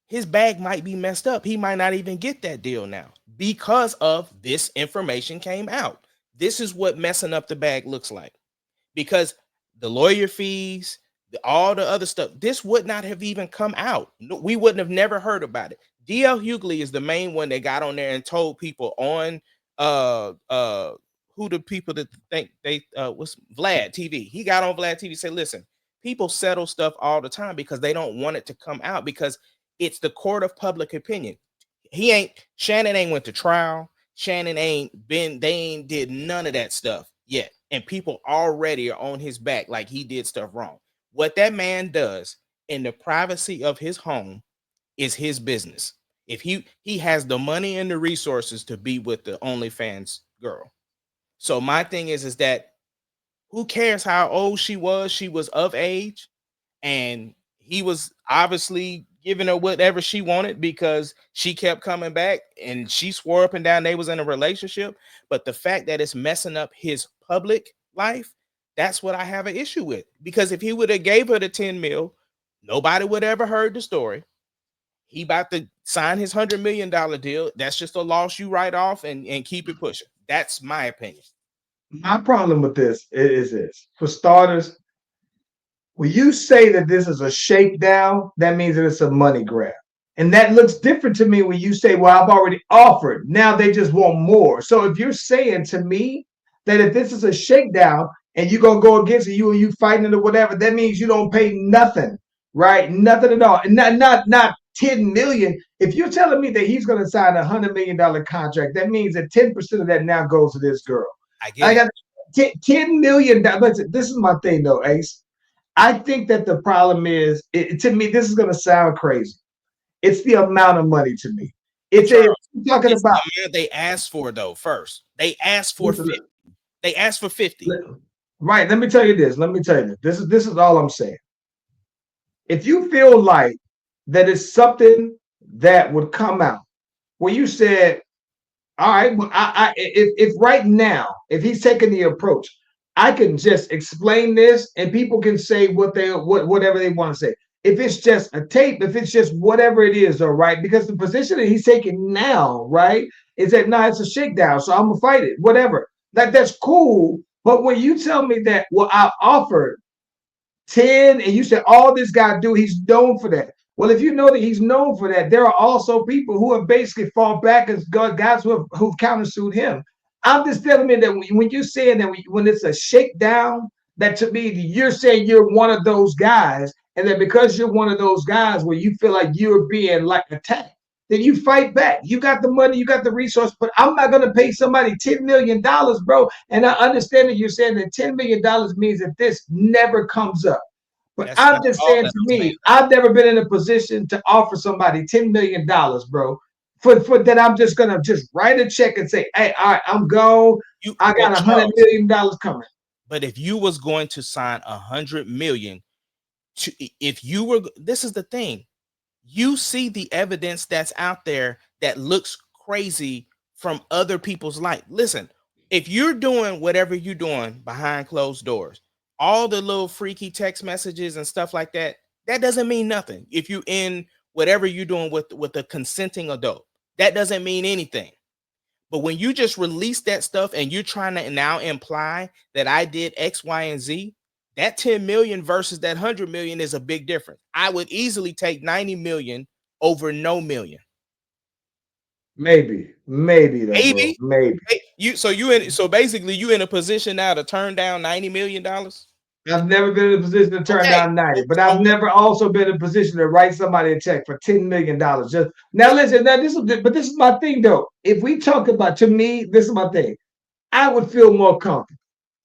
his bag might be messed up. He might not even get that deal now because of this information came out. This is what messing up the bag looks like, because the lawyer fees, all the other stuff, this would not have even come out. We wouldn't have never heard about it. DL Hughley is the main one that got on there and told people on who the people that think they was Vlad TV. He got on Vlad TV, said, listen, people settle stuff all the time because they don't want it to come out, because it's the court of public opinion. Shannon ain't went to trial. Shannon they ain't did none of that stuff yet. And people already are on his back like he did stuff wrong. What that man does in the privacy of his home is his business. If he has the money and the resources to be with the OnlyFans girl. So my thing is that who cares how old she was? She was of age, and he was obviously giving her whatever she wanted because she kept coming back and she swore up and down they was in a relationship. But the fact that it's messing up his public life, that's what I have an issue with. Because if he would have gave her the 10 mil, nobody would ever heard the story. He about to sign his $100 million deal. That's just a loss you write off and keep it pushing. That's my opinion. My problem with this is this. For starters, when you say that this is a shakedown, that means that it's a money grab. And that looks different to me when you say, well, I've already offered. Now they just want more. So if you're saying to me that if this is a shakedown and you're going to go against it, you fighting it or whatever, that means you don't pay nothing, right? Nothing at all. And not 10 million. If you're telling me that he's going to sign $100 million contract, that means that 10% of that now goes to this girl. I got $10 million. Listen, this is my thing though, Ace. I think that the problem is, to me, this is going to sound crazy. It's the amount of money to me. It's talking about the they asked for though. First, they asked for 50. They asked for 50. Right. Let me tell you this. This is all I'm saying. If you feel like that is something that would come out where you said, all right, well, if right now, if he's taking the approach, I can just explain this and people can say whatever they want to say. If it's just a tape, if it's just whatever it is, all right, because the position that he's taking now, right, is that it's a shakedown, so I'm gonna fight it, whatever. That's cool. But when you tell me that, well, I offered 10 and you said all this guy do, he's known for that. Well, if you know that he's known for that, there are also people who have basically fought back as guys who've countersued him. I'm just telling you that when you're saying that when it's a shakedown, that to me, you're saying you're one of those guys, and that because you're one of those guys where you feel like you're being like attacked, then you fight back. You got the money, you got the resource, but I'm not going to pay somebody $10 million, bro. And I understand that you're saying that $10 million means that this never comes up. But I'm just saying to me, I've never been in a position to offer somebody $10 million, bro. For that, I'm just gonna just write a check and say, hey, all right, I'm gone. I got $100 million coming. But if you was going to sign $100 million, this is the thing. You see the evidence that's out there that looks crazy from other people's life. Listen, if you're doing whatever you're doing behind closed doors, all the little freaky text messages and stuff like that, that doesn't mean nothing. If you in whatever you're doing with a consenting adult, that doesn't mean anything. But when you just release that stuff and you're trying to now imply that I did X, Y, and Z, That 10 million versus that 100 million is a big difference. I would easily take 90 million over no million. Maybe though, bro. Maybe. Maybe. So basically you in a position now to turn down $90 million. I've never been in a position to turn Okay. down 90, but I've never also been in a position to write somebody a check for $10 million. Just now, listen. Now this is my thing though. If we talk about, to me, this is my thing. I would feel more comfortable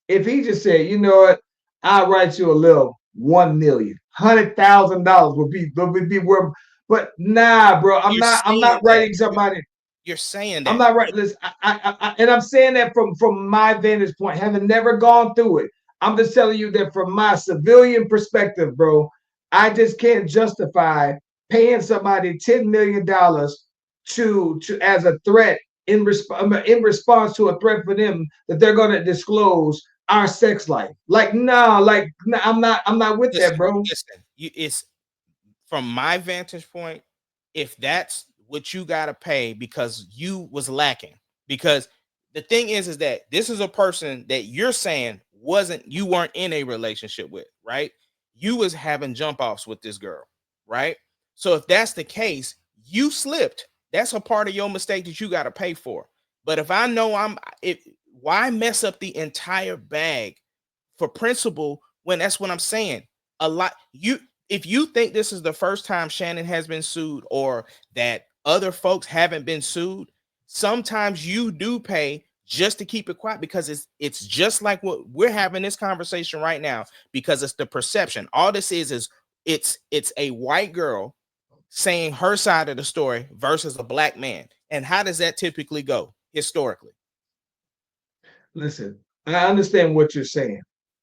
if he just said, you know what, I'll write you a little 1 million, $100,000 would be worth. But nah, bro, I'm not writing somebody. You're saying that. I'm not right. Listen, and I'm saying that from my vantage point, having never gone through it. I'm just telling you that from my civilian perspective, bro, I just can't justify paying somebody $10 million to as a threat in response to a threat for them that they're going to disclose our sex life. Like, no, I'm not with that, bro. Listen, it's from my vantage point. If that's what you got to pay because you was lacking, because the thing is that this is a person that you're saying you weren't in a relationship with, right? You was having jump offs with this girl, right? So if that's the case, you slipped. That's a part of your mistake that you got to pay for. But if I know why mess up the entire bag for principle when that's what I'm saying? If you think this is the first time Shannon has been sued or that other folks haven't been sued, sometimes you do pay just to keep it quiet because it's just like what we're having this conversation right now because it's the perception. All this is it's a white girl saying her side of the story versus a black man. And how does that typically go historically? Listen, I understand what you're saying.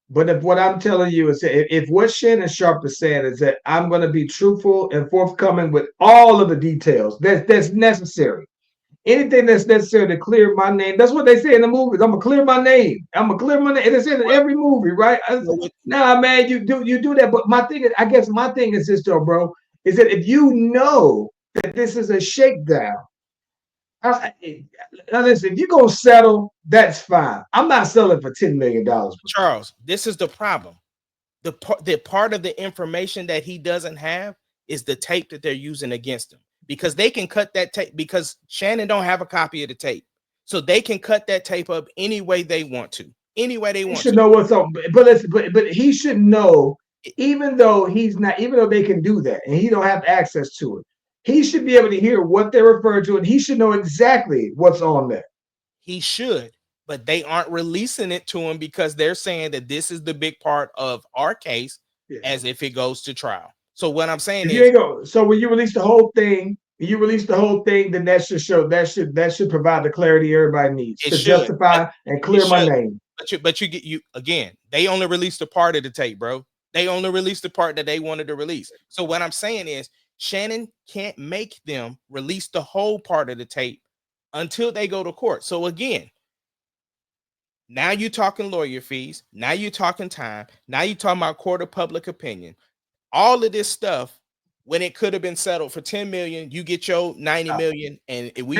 But if what I'm telling you is that if what Shannon Sharpe is saying is that I'm going to be truthful and forthcoming with all of the details that's necessary. Anything that's necessary to clear my name. That's what they say in the movies. I'm gonna clear my name. I'm gonna clear my name. And it's in every movie, right? Nah, man, you do that. But my thing is, I guess my thing is this though, bro, is that if you know that this is a shakedown, now listen, if you're gonna settle, that's fine. I'm not selling for $10 million. Charles, this is the problem. The part of the information that he doesn't have is the tape that they're using against him. Because they can cut that tape because Shannon don't have a copy of the tape. So they can cut that tape up any way they want to. Any way they want to. He should know what's up. But listen, but he should know, even though they can do that and he don't have access to it, he should be able to hear what they're referring to and he should know exactly what's on there. He should, but they aren't releasing it to him because they're saying that this is the big part of our case as if it goes to trial. So what I'm saying is, so when you release the whole thing, then that should show that should provide the clarity everybody needs to justify and clear my name. But you again, they only released a part of the tape, bro. They only released the part that they wanted to release. So what I'm saying is Shannon can't make them release the whole part of the tape until they go to court. So again, now you're talking lawyer fees. Now you're talking time. Now you're talking about court of public opinion. All of this stuff, when it could have been settled for 10 million, you get your 90 million, and we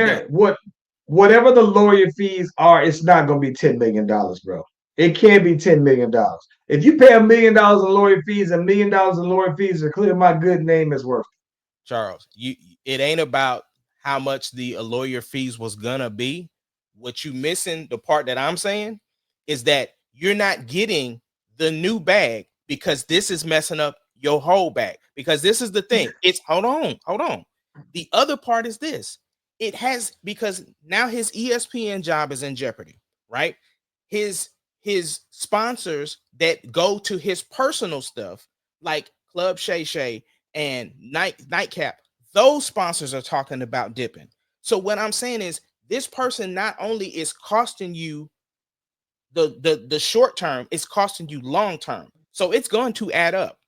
whatever the lawyer fees are, it's not going to be $10 million, bro. It can't be $10 million. If you pay $1 million in lawyer fees, $1 million in lawyer fees to clear my good name is worth it. Charles, it ain't about how much the lawyer fees was gonna be. What you missing, the part that I'm saying, is that you're not getting the new bag because this is messing up your whole bag. Because this is the thing. It's hold on. The other part is this. Because now his ESPN job is in jeopardy, right? His sponsors that go to his personal stuff, like Club Shay Shay and Nightcap, those sponsors are talking about dipping. So what I'm saying is this person not only is costing you the short term, it's costing you long term. So it's going to add up.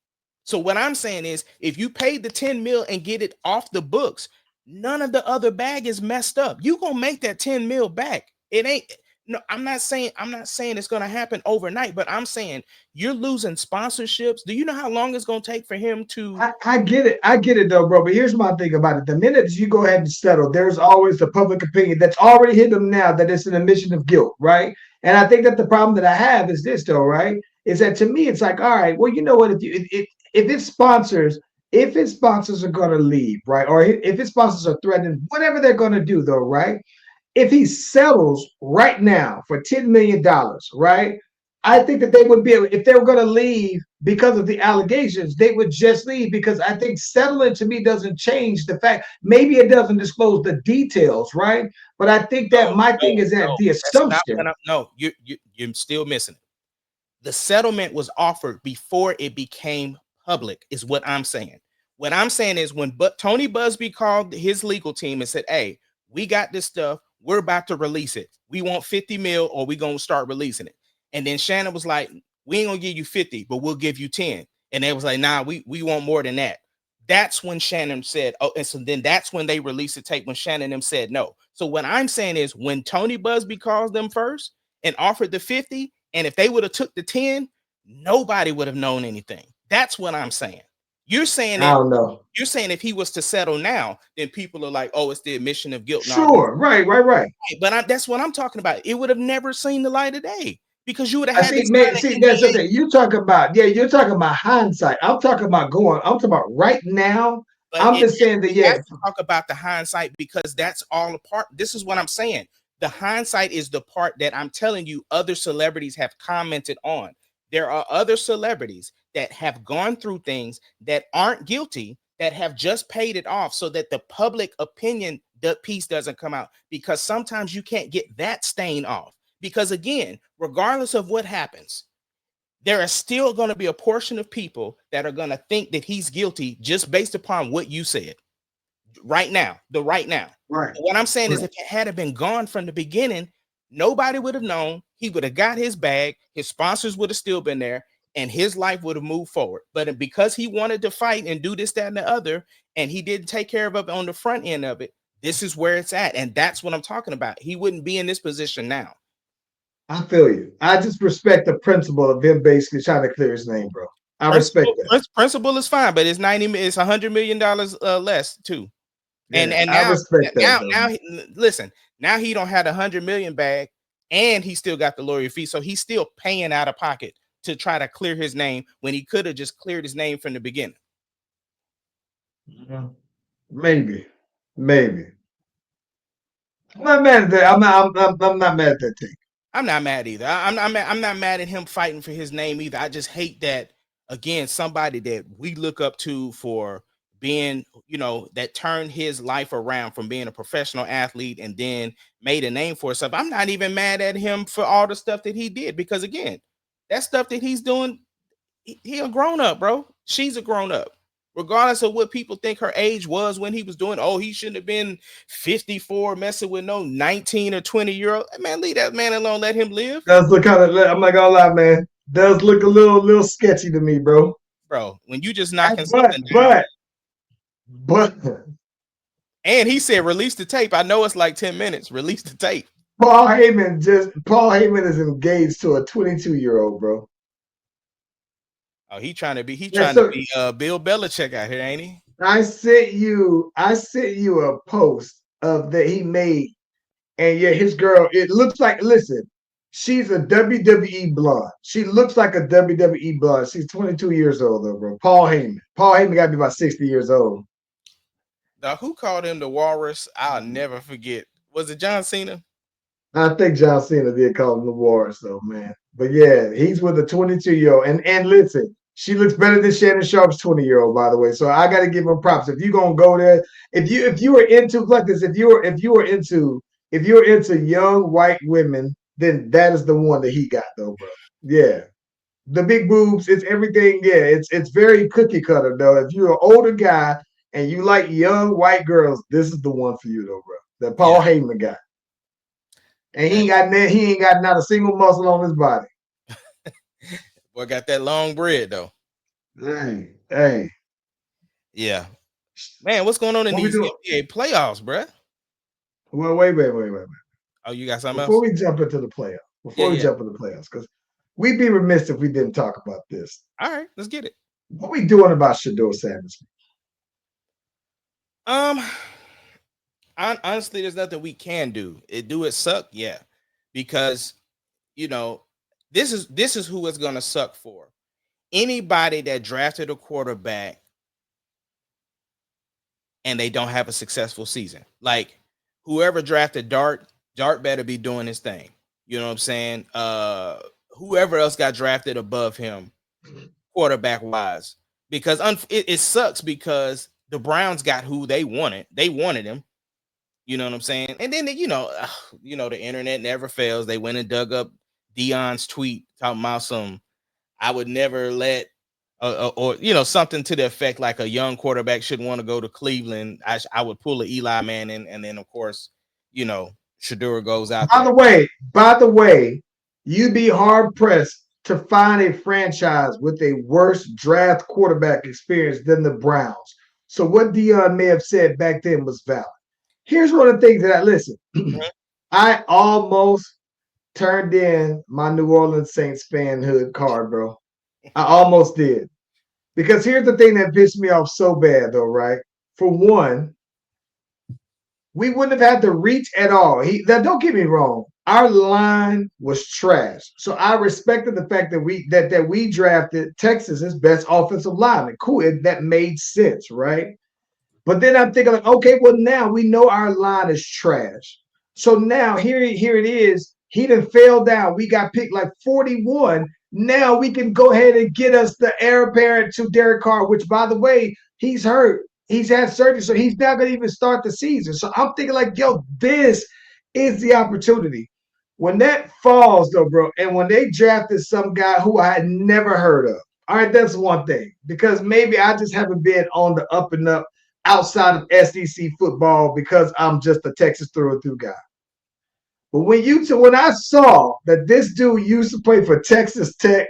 So what I'm saying is if you paid the 10 mil and get it off the books, none of the other bag is messed up. You're gonna make that 10 mil back. It ain't no, I'm not saying it's gonna happen overnight, but I'm saying you're losing sponsorships. Do you know how long it's gonna take for him to I get it though, bro. But here's my thing about it. The minute you go ahead and settle, there's always the public opinion that's already hit them now that it's an admission of guilt, right? And I think that the problem that I have is this though, right? is that to me, it's like, all right, well, you know what? If its sponsors, are going to leave, right, or if its sponsors are threatening, whatever they're going to do, though, right? If he settles right now for $10 million, right? I think that they would be able, if they were going to leave because of the allegations, they would just leave because I think settling to me doesn't change the fact. Maybe it doesn't disclose the details, right? But I think that my thing is that the That's not assumption. what no, you're still missing it. The settlement was offered before it became public, is what I'm saying. What I'm saying is when Tony Busby called his legal team and said, "Hey, we got this stuff. We're about to release it. We want 50 mil, or we're gonna start releasing it." And then Shannon was like, "We ain't gonna give you 50, but we'll give you 10." And they was like, "Nah, we want more than that." That's when Shannon said, "Oh," and so then that's when they released the tape when Shannon them said no. So what I'm saying is when Tony Busby calls them first and offered the 50, and if they would have took the 10, nobody would have known anything. That's what I'm saying. You're saying I that don't know. you're saying if he was to settle now, then people are like, "Oh, it's the admission of guilt." And all this. Sure, right. But that's what I'm talking about. It would have never seen the light of day because you would have I had see, this man. kind of See, that's NBA. okay. You're talking about, yeah. You're talking about hindsight. I'm talking about going. I'm talking about right now. But I'm just saying that, we have yeah. to talk about the hindsight because that's all a part. This is what I'm saying. The hindsight is the part that I'm telling you other celebrities have commented on. There are other celebrities that have gone through things that aren't guilty that have just paid it off so that the public opinion the piece doesn't come out because sometimes you can't get that stain off. Because again, regardless of what happens, there is still going to be a portion of people that are going to think that he's guilty just based upon what you said right now, right now. Right. What I'm saying is Right. if it had been gone from the beginning, nobody would have known. He would have got his bag. His sponsors would have still been there and his life would have moved forward. But because he wanted to fight and do this, that, and the other, and he didn't take care of it on the front end of it, this is where it's at. And that's what I'm talking about. He wouldn't be in this position now. I feel you. I just respect the principle of him basically trying to clear his name, bro. I respect that. Principle is fine, but it's $100 million less too. And Yeah, I now respect that, though. listen, now he don't have the 100 million bag and he still got the lawyer fee. So he's still paying out of pocket to try to clear his name when he could have just cleared his name from the beginning. Maybe. I'm not mad at that. I'm not mad at that thing. I'm not mad either. I'm not mad at him fighting for his name either. I just hate that again, somebody that we look up to for being, that turned his life around from being a professional athlete and then made a name for himself. I'm not even mad at him for all the stuff that he did because again, that stuff that he's doing, he a grown up, bro. She's a grown up. Regardless of what people think her age was when he was doing, oh, he shouldn't have been 54 messing with no 19 or 20-year-old. Man, leave that man alone. Let him live. Does look kind of, I'm not gonna lie, man. Does look a little sketchy to me, bro. Bro, when you just knocking something down. But and he said, release the tape. I know it's like 10 minutes. Release the tape. Paul Heyman is engaged to a 22-year-old, bro. Oh, he trying to be Bill Belichick out here, ain't he? I sent you a post of that he made, and yeah, his girl. It looks like, listen, she's a WWE blonde. She looks like a WWE blonde. She's 22 years old though, bro. Paul Heyman got to be about 60 years old. Now, who called him the Walrus? I'll never forget. Was it John Cena? I think John Cena did call him the Walrus, though, man. But yeah, he's with a 22-year-old, and listen, she looks better than Shannon Sharpe's 20-year-old, by the way. So I got to give him props. If you're gonna go there, if you were into like this, if you were into young white women, then that is the one that he got, though, bro. Yeah, the big boobs, it's everything. Yeah, it's very cookie cutter, though. If you're an older guy and you like young white girls, this is the one for you, though, bro. That Paul Heyman got. And he ain't got not a single muscle on his body. Boy, got that long bread though. Hey. Yeah. Man, what's going on in these NBA playoffs, bro? Well, wait. Oh, you got something Before else? we jump into the playoffs, jump into the playoffs, because we'd be remiss if we didn't talk about this. All right, let's get it. What we doing about Shedeur Sanders? Honestly, there's nothing we can do. It suck, yeah, because This is who it's gonna suck for. Anybody that drafted a quarterback and they don't have a successful season. Like whoever drafted Dart better be doing his thing. You know what I'm saying? Whoever else got drafted above him, quarterback wise, because it sucks because the Browns got who they wanted. They wanted him. You know what I'm saying? And then the internet never fails. They went and dug up Dion's tweet talking about some. I would never let, or something to the effect like a young quarterback should want to go to Cleveland. I would pull an Eli Manning, and then of course, Shedeur goes out. By the way, you'd be hard pressed to find a franchise with a worse draft quarterback experience than the Browns. So what Dion may have said back then was valid. Here's one of the things that I listen. I almost turned in my New Orleans Saints fanhood card, bro. I almost did. Because here's the thing that pissed me off so bad, though, right? For one, we wouldn't have had to reach at all. Don't get me wrong. Our line was trash. So I respected the fact that we drafted Texas's best offensive lineman. Cool. That made sense, right? But then I'm thinking, like, okay, well, now we know our line is trash. So now here it is. He done fell down. We got picked like 41. Now we can go ahead and get us the heir apparent to Derek Carr, which, by the way, he's hurt. He's had surgery, so he's not going to even start the season. So I'm thinking like, yo, this is the opportunity. When that falls, though, bro, and when they drafted some guy who I had never heard of, all right, that's one thing. Because maybe I just haven't been on the up and up outside of SEC football because I'm just a Texas through-and-through guy. But when I saw that this dude used to play for Texas Tech,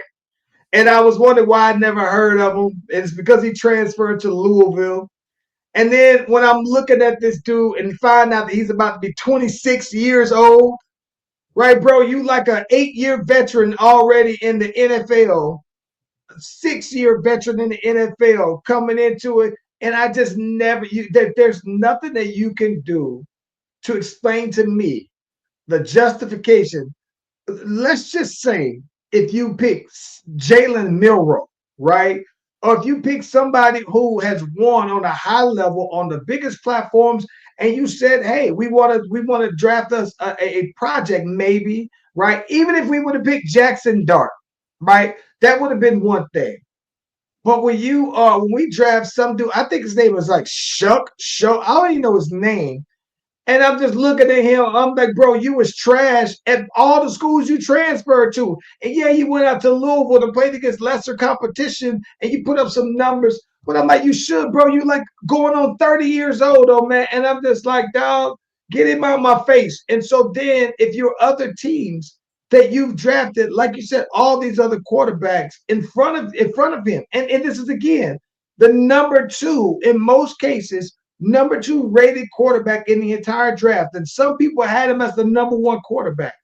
and I was wondering why I never heard of him, and it's because he transferred to Louisville. And then when I'm looking at this dude and find out that he's about to be 26 years old, right, bro? You like an 8-year veteran already in the NFL, 6-year veteran in the NFL coming into it. And I just there's nothing that you can do to explain to me the justification. Let's just say if you pick Jalen Milroe, right? Or if you pick somebody who has won on a high level on the biggest platforms, and you said, hey, we want to draft us a project, maybe, right? Even if we would have picked Jackson Dart, right? That would have been one thing. But when we draft some dude, I think his name was like Shuck. I don't even know his name. And I'm just looking at him. I'm like, bro, you was trash at all the schools you transferred to. And yeah, you went out to Louisville to play against lesser competition and you put up some numbers. But I'm like, you should, bro. You like going on 30 years old, oh man. And I'm just like, dog, get him out of my face. And so then if your other teams that you've drafted, like you said, all these other quarterbacks in front of him. And this is again the number 2 in most cases. Number 2 rated quarterback in the entire draft. And some people had him as the number 1 quarterback.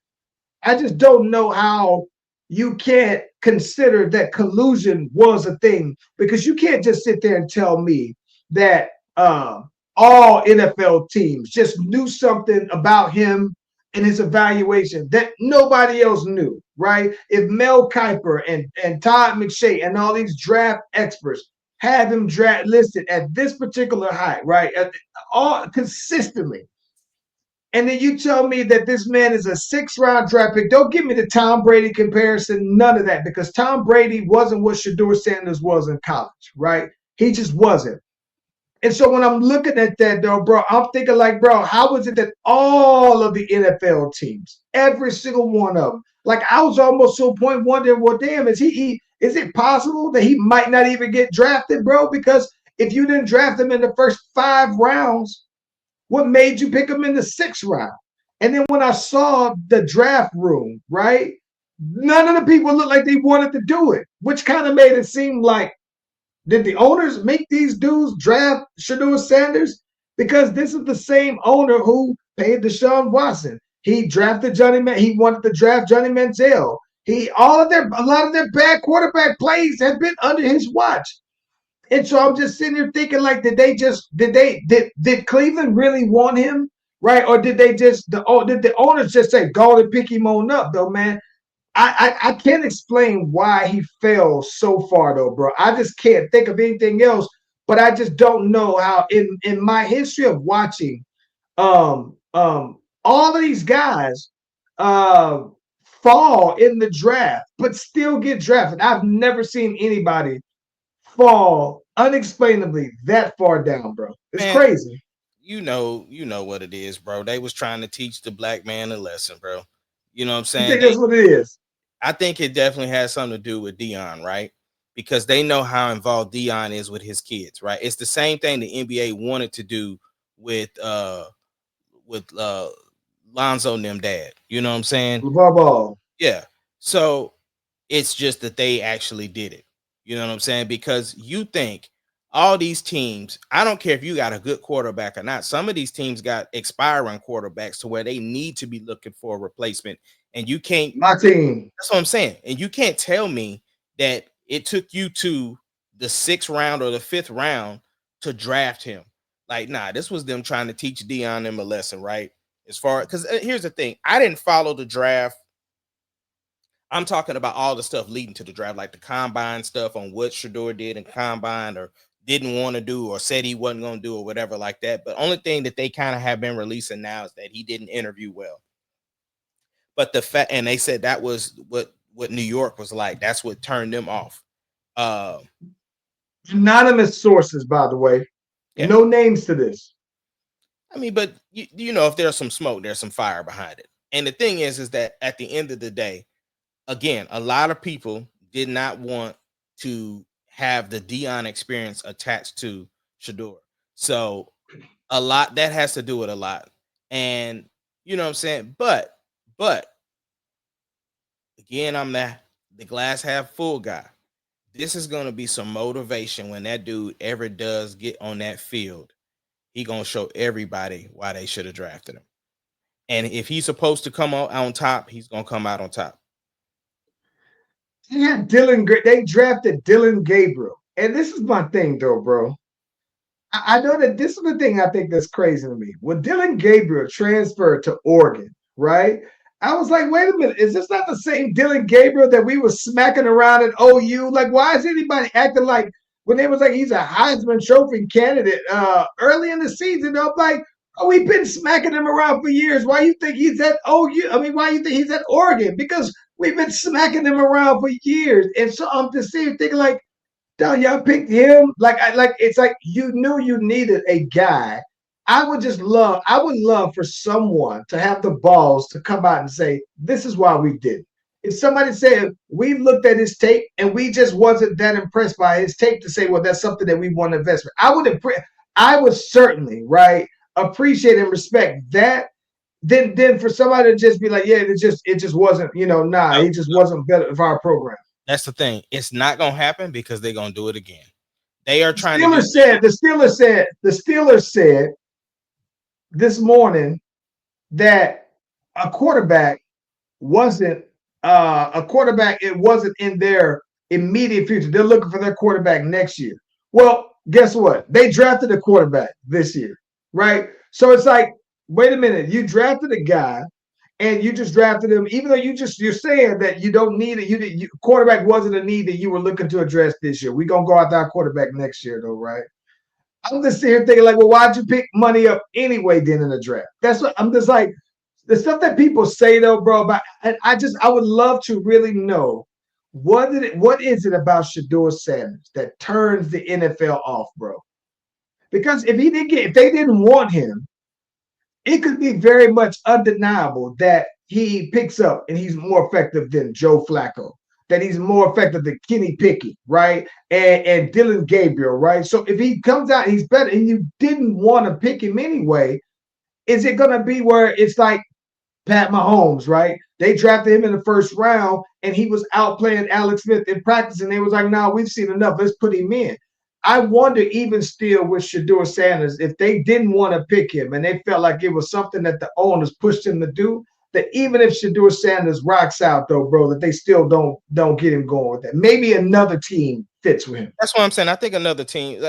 I just don't know how you can't consider that collusion was a thing, because you can't just sit there and tell me that all NFL teams just knew something about him and his evaluation that nobody else knew, right? If Mel Kiper and Todd McShay and all these draft experts have him draft listed at this particular height, right? All consistently. And then you tell me that this man is a 6th-round draft pick. Don't give me the Tom Brady comparison, none of that, because Tom Brady wasn't what Shedeur Sanders was in college, right? He just wasn't. And so when I'm looking at that, though, bro, I'm thinking like, bro, how is it that all of the NFL teams, every single one of them, like I was almost to a point wondering, well, damn, is it possible that he might not even get drafted, bro? Because if you didn't draft him in the first 5 rounds, what made you pick him in the 6th round? And then when I saw the draft room, right, none of the people looked like they wanted to do it, which kind of made it seem like, did the owners make these dudes draft Shedeur Sanders? Because this is the same owner who paid Deshaun Watson. He drafted he wanted to draft Johnny Manziel. A lot of their bad quarterback plays have been under his watch. And so I'm just sitting here thinking, like, did Cleveland really want him? Right? Or did the owners just say, go and pick him on up, though, man? I can't explain why he fell so far though, bro. I just can't think of anything else. But I just don't know how in my history of watching all of these guys uh fall in the draft, but still get drafted. I've never seen anybody fall unexplainably that far down, bro. It's Man, crazy. you know what it is, bro. They was trying to teach the black man a lesson, bro. You know what I'm I saying? think that's what it is. I think it definitely has something to do with Dion, right? Because they know how involved Dion is with his kids, right? It's the same thing the NBA wanted to do with Lonzo and them dad. You know what I'm saying? LeVar Ball. Yeah. So it's just that they actually did it. You know what I'm saying? Because you think all these teams, I don't care if you got a good quarterback or not. Some of these teams got expiring quarterbacks to where they need to be looking for a replacement. And you can't, My team. that's what I'm saying. And you can't tell me that it took you to the 6th round or the 5th round to draft him. Like, nah, this was them trying to teach Dion them a lesson, right? As far because here's the thing, I didn't follow the draft. I'm talking about all the stuff leading to the draft, like the combine stuff on what Shedeur did in combine or didn't want to do or said he wasn't going to do or whatever like that. But only thing that they kind of have been releasing now is that he didn't interview well. But the fact, and they said that was what New York was like. That's what turned them off. Anonymous sources, by the way. Yeah. No names to this. I mean, but you know, if there's some smoke, there's some fire behind it. And the thing is that at the end of the day, again, a lot of people did not want to have the Dion experience attached to Shedeur. So a lot that has to do with a lot. And you know what I'm saying? But again, I'm the glass half full guy. This is going to be some motivation when that dude ever does get on that field. He going to show everybody why they should have drafted him. And if he's supposed to come out on top, he's going to come out on top. Yeah, they drafted Dylan Gabriel. And this is my thing, though, bro. I know that this is the thing I think that's crazy to me. When Dylan Gabriel transferred to Oregon, right? I was like, wait a minute, is this not the same Dylan Gabriel that we were smacking around at OU? Like, why is anybody acting like when they was like he's a Heisman Trophy candidate early in the season? I'm like, oh, we've been smacking him around for years. Why you think he's at OU? I mean, why you think he's at Oregon? Because we've been smacking him around for years. And so I'm just sitting thinking like, y'all picked him. Like it's like you knew you needed a guy. I would love for someone to have the balls to come out and say, this is why we did it. If somebody said we looked at his tape and we just wasn't that impressed by his tape to say, well, that's something that we want to invest in. I would certainly, right, appreciate and respect that. Then for somebody to just be like, yeah, it just wasn't, it just wasn't better for our program. That's the thing. It's not going to happen because they're going to do it again. They are trying The Steelers said this morning that a quarterback wasn't it wasn't in their immediate future. They're looking for their quarterback next year. Well, guess what? They drafted a quarterback this year, right? So it's like, wait a minute, you drafted a guy and you just drafted him, even though you're saying that you don't need it. Quarterback wasn't a need that you were looking to address this year. We're gonna go out our quarterback next year, though, right? I'm just sitting here thinking, like, well, why'd you pick money up anyway then in the draft? That's what I'm just like, the stuff that people say though, bro. About I would love to really know what is it about Shedeur Sanders that turns the NFL off, bro? Because if they didn't want him, it could be very much undeniable that he picks up and he's more effective than Joe Flacco, that he's more effective than Kenny Pickett, right? And Dylan Gabriel, right? So if he comes out and he's better and you didn't want to pick him anyway, is it going to be where it's like Pat Mahomes, right? They drafted him in the first round and he was outplaying Alex Smith in practice and they was like, no, we've seen enough. Let's put him in. I wonder even still with Shedeur Sanders, if they didn't want to pick him and they felt like it was something that the owners pushed him to do, that even if Shedeur Sanders rocks out though, bro, that they still don't get him going with that. Maybe another team fits with him. That's what I'm saying. I think another team,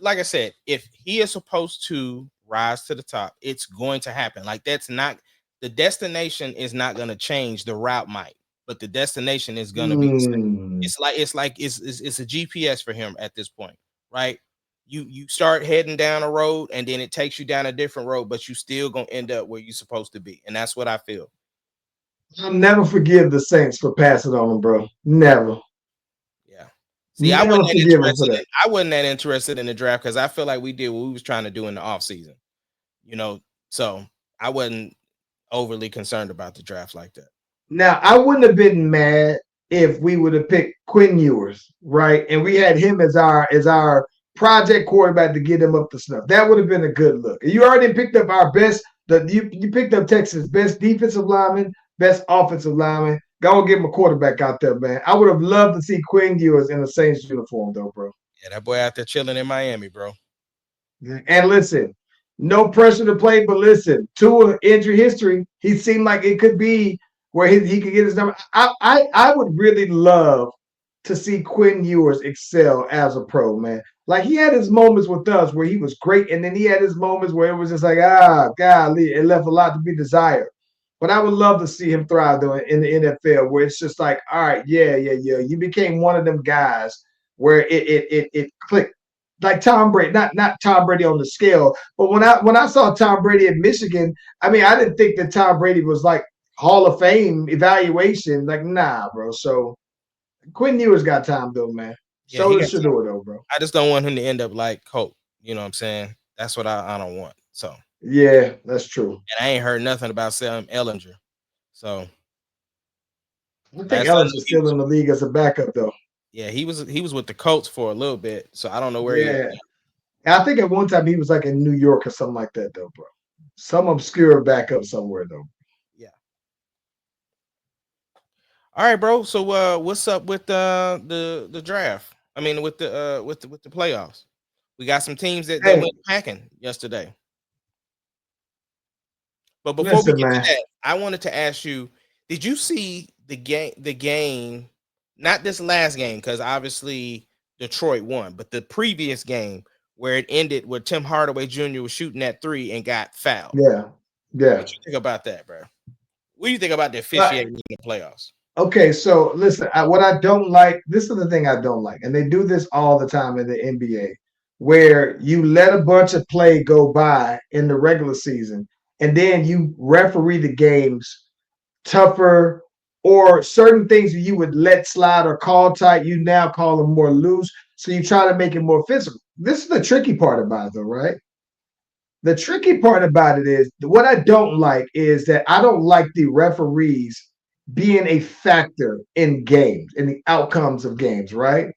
like I said, if he is supposed to rise to the top, it's going to happen. Like that's not, the destination is not going to change. The route might, but the destination is gonna be the same. Mm. It's a GPS for him at this point, right? You start heading down a road and then it takes you down a different road, but you still gonna end up where you're supposed to be, and that's what I feel. I'll never forgive the Saints for passing on them, bro. Never. Yeah. See, Never forgive them for that. I wasn't that interested in the draft because I feel like we did what we was trying to do in the offseason. So I wasn't overly concerned about the draft like that. Now, I wouldn't have been mad if we would have picked Quinn Ewers, right? And we had him as our project quarterback to get him up to snuff. That would have been a good look. You already picked up our best. You picked up Texas' best defensive lineman, best offensive lineman. Go and get him a quarterback out there, man. I would have loved to see Quinn Ewers in a Saints uniform, though, bro. Yeah, that boy out there chilling in Miami, bro. And listen, no pressure to play, but listen, Tua injury history, he seemed like it could be where he could get his number. I would really love to see Quinn Ewers excel as a pro, man. Like he had his moments with us where he was great, and then he had his moments where it was just like, golly, it left a lot to be desired. But I would love to see him thrive though in the NFL, where it's just like, all right, yeah. You became one of them guys where it clicked. Like Tom Brady, not Tom Brady on the scale, but when I saw Tom Brady at Michigan, I mean, I didn't think that Tom Brady was like Hall of Fame evaluation. Like, nah, bro. So Quinn Ewers got time though, man. Yeah, So does Shedeur though, bro. I just don't want him to end up like Colt. You know what I'm saying? That's what I don't want. So yeah, that's true. And I ain't heard nothing about Sam Ellinger. So I think Ellinger's still in the league as a backup though. Yeah, he was with the Colts for a little bit, so I don't know where he is. I think at one time he was like in New York or something like that though, bro. Some obscure backup somewhere though. Yeah. All right, bro. So what's up with the draft? I mean with the playoffs. We got some teams that went packing yesterday. But before we get to that, I wanted to ask you, did you see the game, not this last game, because obviously Detroit won, but the previous game where it ended where Tim Hardaway Jr. was shooting at 3 and got fouled? Yeah. What you think about that, bro? What do you think about the officiating in the playoffs? Okay, so listen, what I don't like, this is the thing I don't like, and they do this all the time in the NBA, where you let a bunch of play go by in the regular season, and then you referee the games tougher, or certain things that you would let slide or call tight, you now call them more loose. So you try to make it more physical. This is the tricky part about it, though, right? The tricky part about it is what I don't like is that I don't like the referees being a factor in games, in the outcomes of games, right?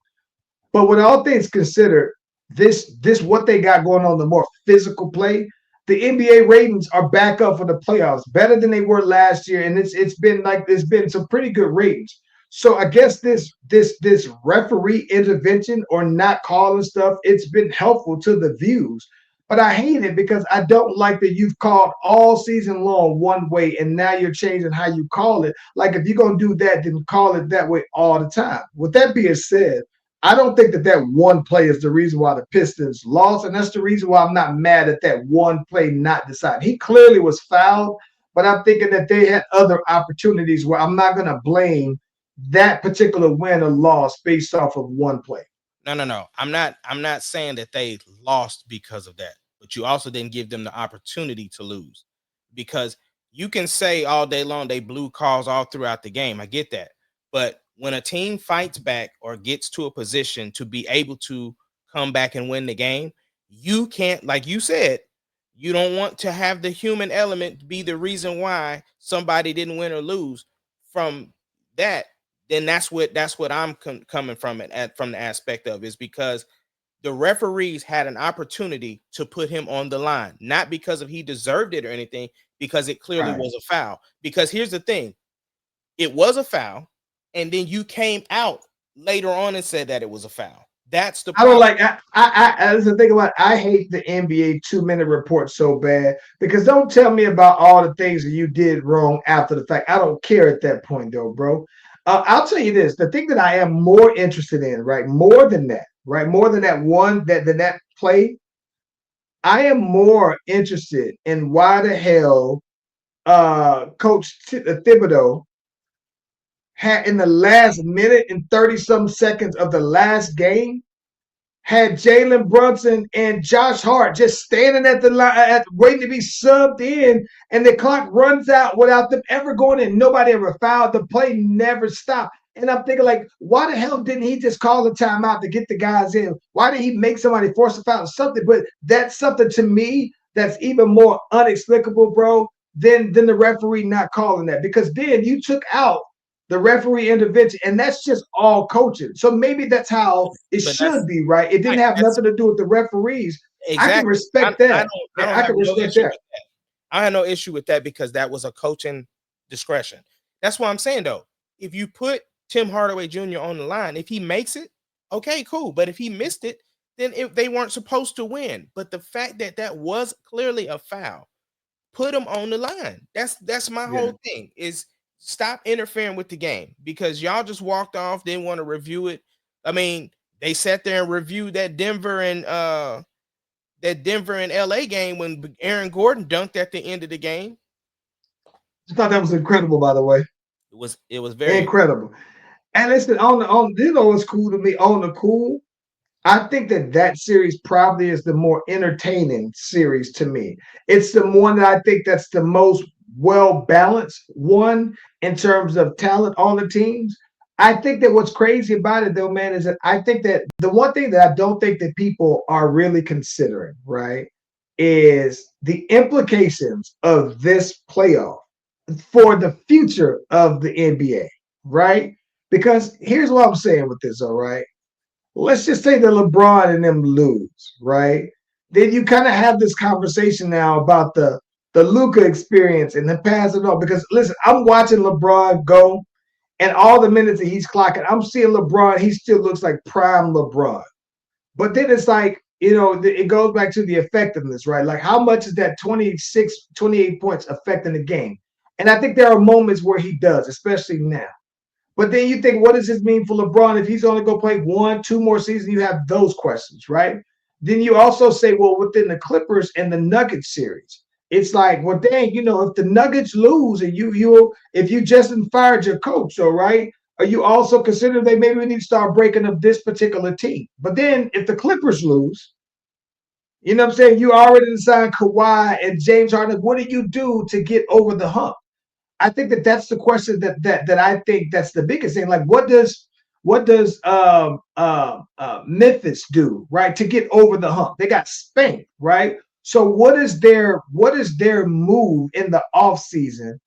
But with all things considered, this what they got going on, the more physical play, the NBA ratings are back up for the playoffs, better than they were last year, and it's been some pretty good ratings. So I guess this referee intervention or not calling stuff, it's been helpful to the views. But I hate it because I don't like that you've called all season long one way and now you're changing how you call it. Like if you're going to do that, then call it that way all the time. With that being said, I don't think that one play is the reason why the Pistons lost, and that's the reason why I'm not mad at that one play not decided. He clearly was fouled, but I'm thinking that they had other opportunities where I'm not going to blame that particular win or loss based off of one play. No. I'm not saying that they lost because of that, but you also didn't give them the opportunity to lose, because you can say all day long they blew calls all throughout the game. I get that. But when a team fights back or gets to a position to be able to come back and win the game, you can't, like you said, you don't want to have the human element be the reason why somebody didn't win or lose. From that, then that's what I'm coming from it from the aspect of, is because the referees had an opportunity to put him on the line, not because of he deserved it or anything, because it clearly was a foul. Because here's the thing, it was a foul, and then you came out later on and said that it was a foul. That's the problem. I don't like. That's the thing about it. I hate the NBA 2-minute report so bad, because don't tell me about all the things that you did wrong after the fact. I don't care at that point, though, bro. I'll tell you this: the thing that I am more interested in, right, more than that that play, I am more interested in why the hell Coach Thibodeau had in the last minute and 30-some seconds of the last game had Jalen Brunson and Josh Hart just standing at the line, waiting to be subbed in, and the clock runs out without them ever going in. Nobody ever fouled. The play never stopped. And I'm thinking, like, why the hell didn't he just call the timeout to get the guys in? Why did he make somebody force a foul or something? But that's something to me that's even more inexplicable, bro, than the referee not calling that. Because then you took out the referee intervention, and that's just all coaching. So maybe that's how it should be, right? It didn't have nothing to do with the referees. Exactly. I can respect that. I can respect that. I have no issue with that because that was a coaching discretion. That's why I'm saying, though, if you put Tim Hardaway Jr. on the line, if he makes it, okay, cool. But if he missed it, then they weren't supposed to win. But the fact that that was clearly a foul, put him on the line. That's my whole thing is stop interfering with the game because y'all just walked off, didn't want to review it. I mean, they sat there and reviewed that Denver and LA game when Aaron Gordon dunked at the end of the game. I thought that was incredible, by the way. It was very incredible. And listen, on you know what's cool to me, on the cool, I think that series probably is the more entertaining series to me. It's the one that I think that's the most well-balanced one in terms of talent on the teams. I think that what's crazy about it, though, man, is that I think that the one thing that I don't think that people are really considering, right, is the implications of this playoff for the future of the NBA, right? Because here's what I'm saying with this, all right? Let's just say that LeBron and them lose, right? Then you kind of have this conversation now about the Luka experience and the pass it on. Because listen, I'm watching LeBron go, and all the minutes that he's clocking, I'm seeing LeBron. He still looks like prime LeBron. But then it's like, you know, it goes back to the effectiveness, right? Like how much is that 26, 28 points affecting the game? And I think there are moments where he does, especially now. But then you think, what does this mean for LeBron if he's only going to play 1-2 more seasons? You have those questions, right? Then you also say, well, within the Clippers and the Nuggets series, it's like, well, dang, you know, if the Nuggets lose and if you just fired your coach, all right, are you also considering they maybe need to start breaking up this particular team? But then if the Clippers lose, you know what I'm saying? You already signed Kawhi and James Harden. What do you do to get over the hump? I think that's the question that I think that's the biggest thing. Like, what does Memphis do, right, to get over the hump? They got spanked, right? So what is their move in the offseason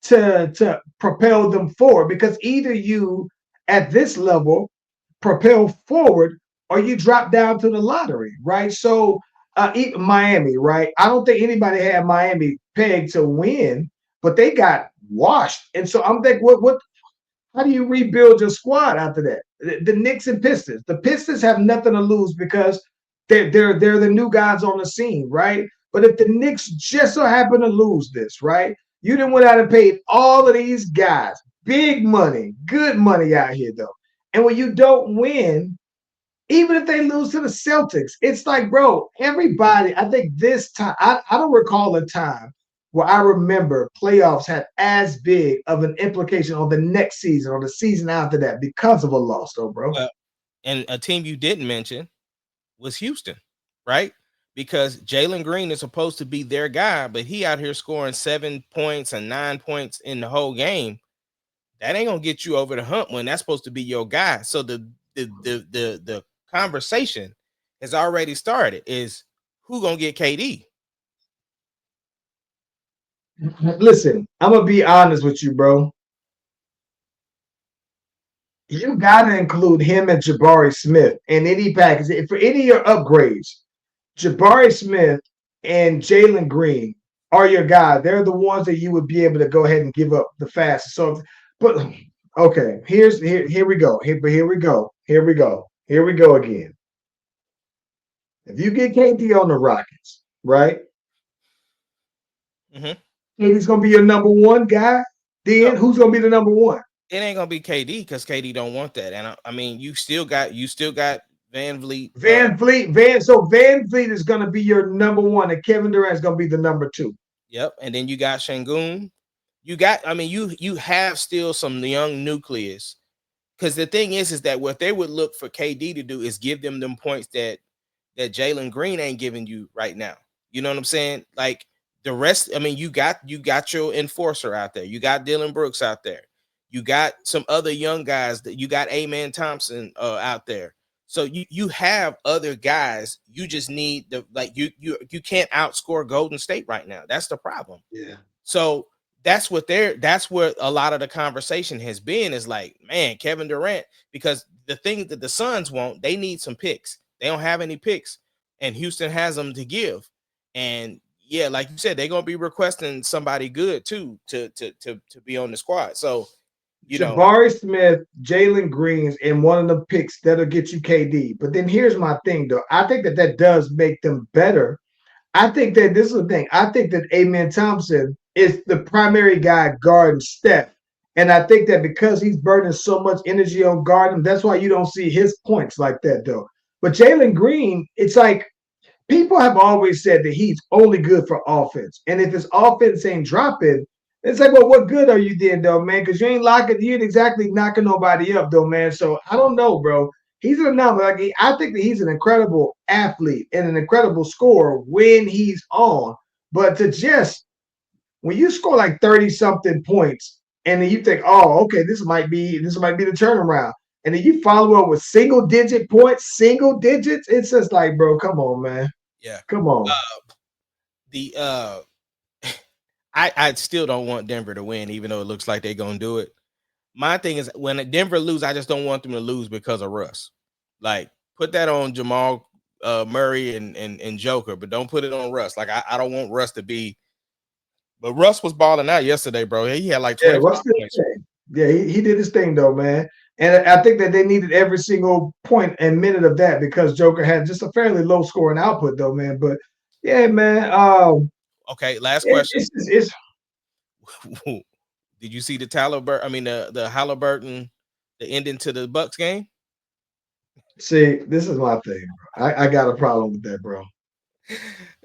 to propel them forward? Because either you at this level propel forward or you drop down to the lottery, right? So Miami, right? I don't think anybody had Miami pegged to win, but they got washed. And so I'm thinking, how do you rebuild your squad after that? The Knicks and Pistons. The Pistons have nothing to lose because they're the new guys on the scene, right? But if the Knicks just so happen to lose this, right? You done went out and paid all of these guys big money, good money out here, though. And when you don't win, even if they lose to the Celtics, it's like, bro, everybody, I think this time, I don't recall a time where I remember playoffs had as big of an implication on the next season or the season after that because of a loss, though, bro. And a team you didn't mention was Houston, right? Because Jalen Green is supposed to be their guy, but he out here scoring 7 points and 9 points in the whole game. That ain't gonna get you over the hump when that's supposed to be your guy. So the conversation has already started. Is who gonna get KD? Listen, I'm gonna be honest with you, bro. You gotta include him and Jabari Smith in any package for any of your upgrades. Jabari Smith and Jalen Green are your guys. They're the ones that you would be able to go ahead and give up the fastest. So, but okay, here we go. Here we go again. If you get KD on the Rockets, right? Mm-hmm. KD's gonna be your number one guy. Then who's gonna be the number one? It ain't gonna be KD because KD don't want that. And I mean, you still got Van Vliet. Van Vliet is gonna be your number one, and Kevin Durant's gonna be the number two. Yep. And then you got Şengün. You got, I mean, you have still some young nucleus. Because the thing is that what they would look for KD to do is give them points that Jalen Green ain't giving you right now. You know what I'm saying? Like the rest, I mean, you got your enforcer out there. You got Dylan Brooks out there. You got some other young guys that you got Amen Thompson out there. So you have other guys. You just need the you can't outscore Golden State right now. That's the problem. Yeah. So that's what a lot of the conversation has been is like, man, Kevin Durant, because the thing that the Suns want, they need some picks. They don't have any picks, and Houston has them to give. And yeah, like you said, they're gonna be requesting somebody good too to be on the squad. So Jabari Smith, Jalen Green's, and one of the picks that'll get you KD. But then here's my thing, though. I think that does make them better. I think that this is the thing. I think that Amen Thompson is the primary guy guarding Steph. And I think that because he's burning so much energy on guarding, that's why you don't see his points like that, though. But Jalen Green, it's like people have always said that he's only good for offense. And if his offense ain't dropping, it's like, well, what good are you then, though, man? Because you ain't exactly knocking nobody up, though, man. So I don't know, bro. He's an anomaly. Like, I think that he's an incredible athlete and an incredible scorer when he's on. But when you score like 30-something points, and then you think, oh, okay, this might be the turnaround. And then you follow up with single-digit points, single digits. It's just like, bro, come on, man. Yeah. Come on. I still don't want Denver to win, even though it looks like they're gonna do it. My thing is when Denver lose, I just don't want them to lose because of Russ. Like, put that on Jamal Murray and Joker, but don't put it on Russ. Like, I don't want Russ to be. But Russ was balling out yesterday, bro. He had like 25 points. Yeah, he did his thing though, man. And I think that they needed every single point and minute of that because Joker had just a fairly low scoring output though, man. But yeah, man. Okay, last question. It's Did you see the Haliburton, the ending to the Bucks game? See, this is my thing, bro. I got a problem with that, bro.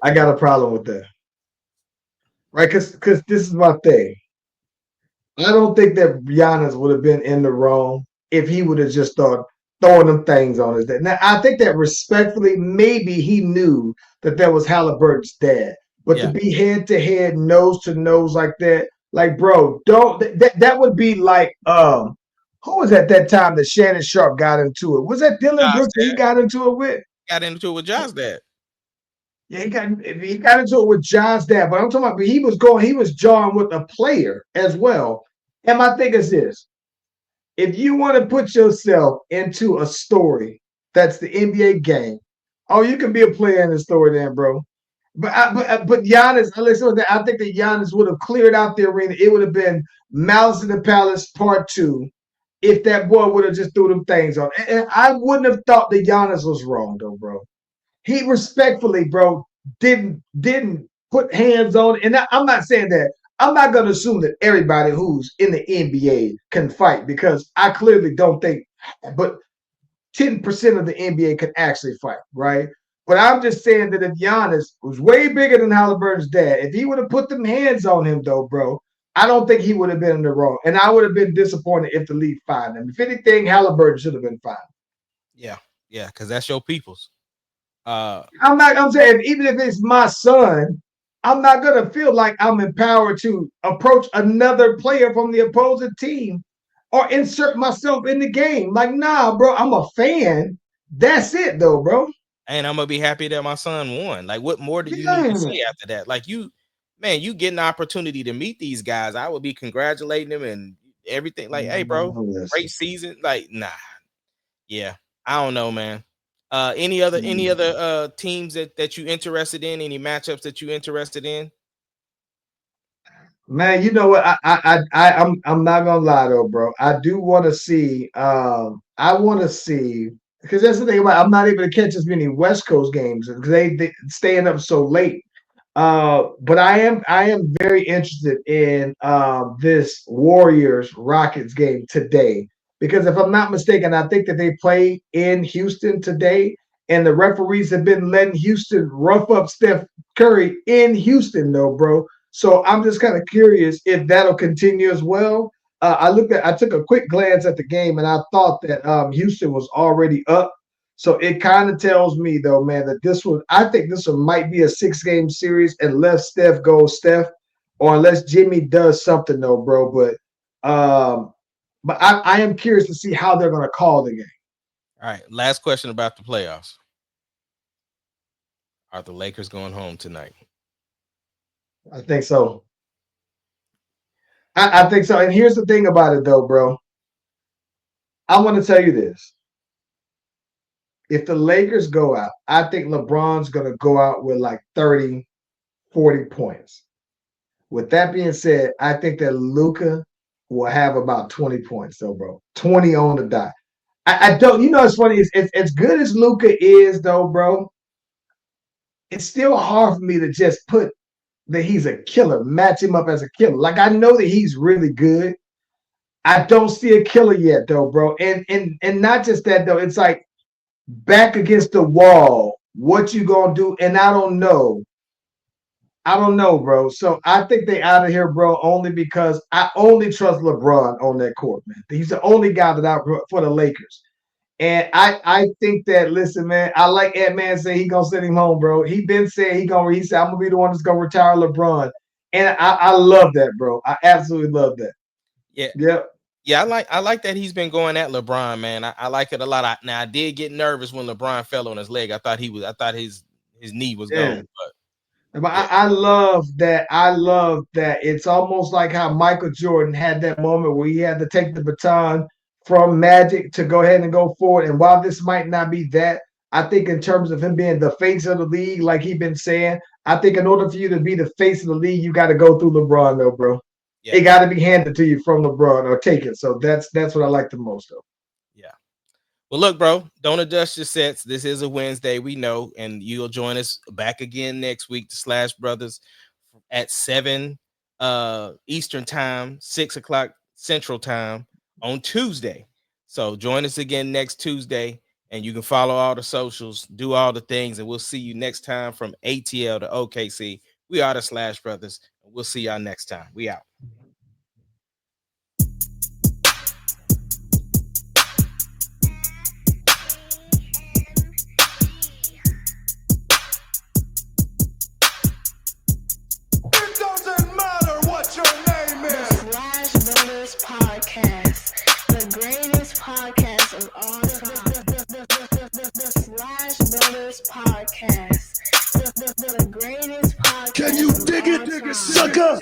I got a problem with that. Right? Because this is my thing. I don't think that Giannis would have been in the wrong if he would have just started throwing them things on his dad. Now, I think that respectfully, maybe he knew that was Haliburton's dad. But to be head to head, nose to nose like that, like, bro, don't that would be like who was at that time that Shannon Sharpe got into it? Was that Dylan Brooks that he got into it with? Got into it with Josh's dad. Yeah, he got into it with John's dad, but I'm talking about he was jawing with a player as well. And my thing is this: if you want to put yourself into a story that's the NBA game, oh, you can be a player in the story, then, bro. But Giannis, listen, I think that Giannis would have cleared out the arena. It would have been Malice in the Palace Part 2 if that boy would have just threw them things on. And I wouldn't have thought that Giannis was wrong, though, bro. He respectfully, bro, didn't put hands on it. And I'm not saying that. I'm not going to assume that everybody who's in the NBA can fight because I clearly don't think, but 10% of the NBA can actually fight, right? But I'm just saying that if Giannis was way bigger than Haliburton's dad, if he would have put them hands on him, though, bro, I don't think he would have been in the wrong. And I would have been disappointed if the league fined him. If anything, Haliburton should have been fined. Yeah, because that's your people's. I'm saying, even if it's my son, I'm not going to feel like I'm empowered to approach another player from the opposing team or insert myself in the game. Like, nah, bro, I'm a fan. That's it, though, bro. And I'm gonna be happy that my son won. Like, what more do you need to say after that? Like, you get an opportunity to meet these guys. I would be congratulating them and everything. Like, hey, bro, great season. Like, nah, yeah, I don't know, man. Any other teams that you interested in? Any matchups that you interested in? Man, you know what? I'm not gonna lie though, bro. I do want to see. I want to see because that's the thing about I'm not able to catch as many West Coast games because they staying up so late. But I am very interested in this Warriors Rockets game today because if I'm not mistaken, I think that they play in Houston today, and the referees have been letting Houston rough up Steph Curry in Houston, though, bro. So I'm just kind of curious if that'll continue as well. I took a quick glance at the game, and I thought that Houston was already up. So it kind of tells me, though, man, that I think this one might be a 6-game series unless Steph goes Steph, or unless Jimmy does something, though, bro. But I am curious to see how they're going to call the game. All right, last question about the playoffs. Are the Lakers going home tonight? I think so. I think so. And here's the thing about it, though, bro. I want to tell you this. If the Lakers go out, I think LeBron's going to go out with like 30, 40 points. With that being said, I think that Luka will have about 20 points, though, bro. 20 on the dot. I don't, it's funny. It's as good as Luka is, though, bro. It's still hard for me to just put that he's a killer, match him up as a killer. Like, I know that he's really good. I don't see a killer yet, though, bro. And not just that, though. It's like back against the wall. What you gonna do? And I don't know. Bro. So I think they out of here, bro, only because I only trust LeBron on that court, man. He's the only guy that I for the Lakers. And I think that, listen, man, I like Ant-Man say he gonna send him home, bro. He been saying he said, I'm gonna be the one that's gonna retire LeBron. And I love that, bro. I absolutely love that. Yeah. Yep. Yeah, I like that he's been going at LeBron, man. I like it a lot. Now I did get nervous when LeBron fell on his leg. I thought his knee was gone. But I love that. I love that. It's almost like how Michael Jordan had that moment where he had to take the baton from Magic to go ahead and go forward. And while this might not be that, I think in terms of him being the face of the league, like he's been saying, I think in order for you to be the face of the league, you got to go through LeBron, though, bro. Yeah. It got to be handed to you from LeBron or taken. So that's what I like the most, though. Yeah. Well, look, bro, don't adjust your sets. This is a Wednesday, we know, and you'll join us back again next week to Slash Brothers at 7 Eastern time, 6 o'clock Central time on Tuesday. So join us again next Tuesday, and you can follow all the socials, do all the things, and we'll see you next time from ATL to OKC. We are the Slash Brothers, and we'll see y'all next time. We out. Podcast of all time. The Slash Brothers Podcast. The greatest podcast. Can you dig it, sucker? Yep.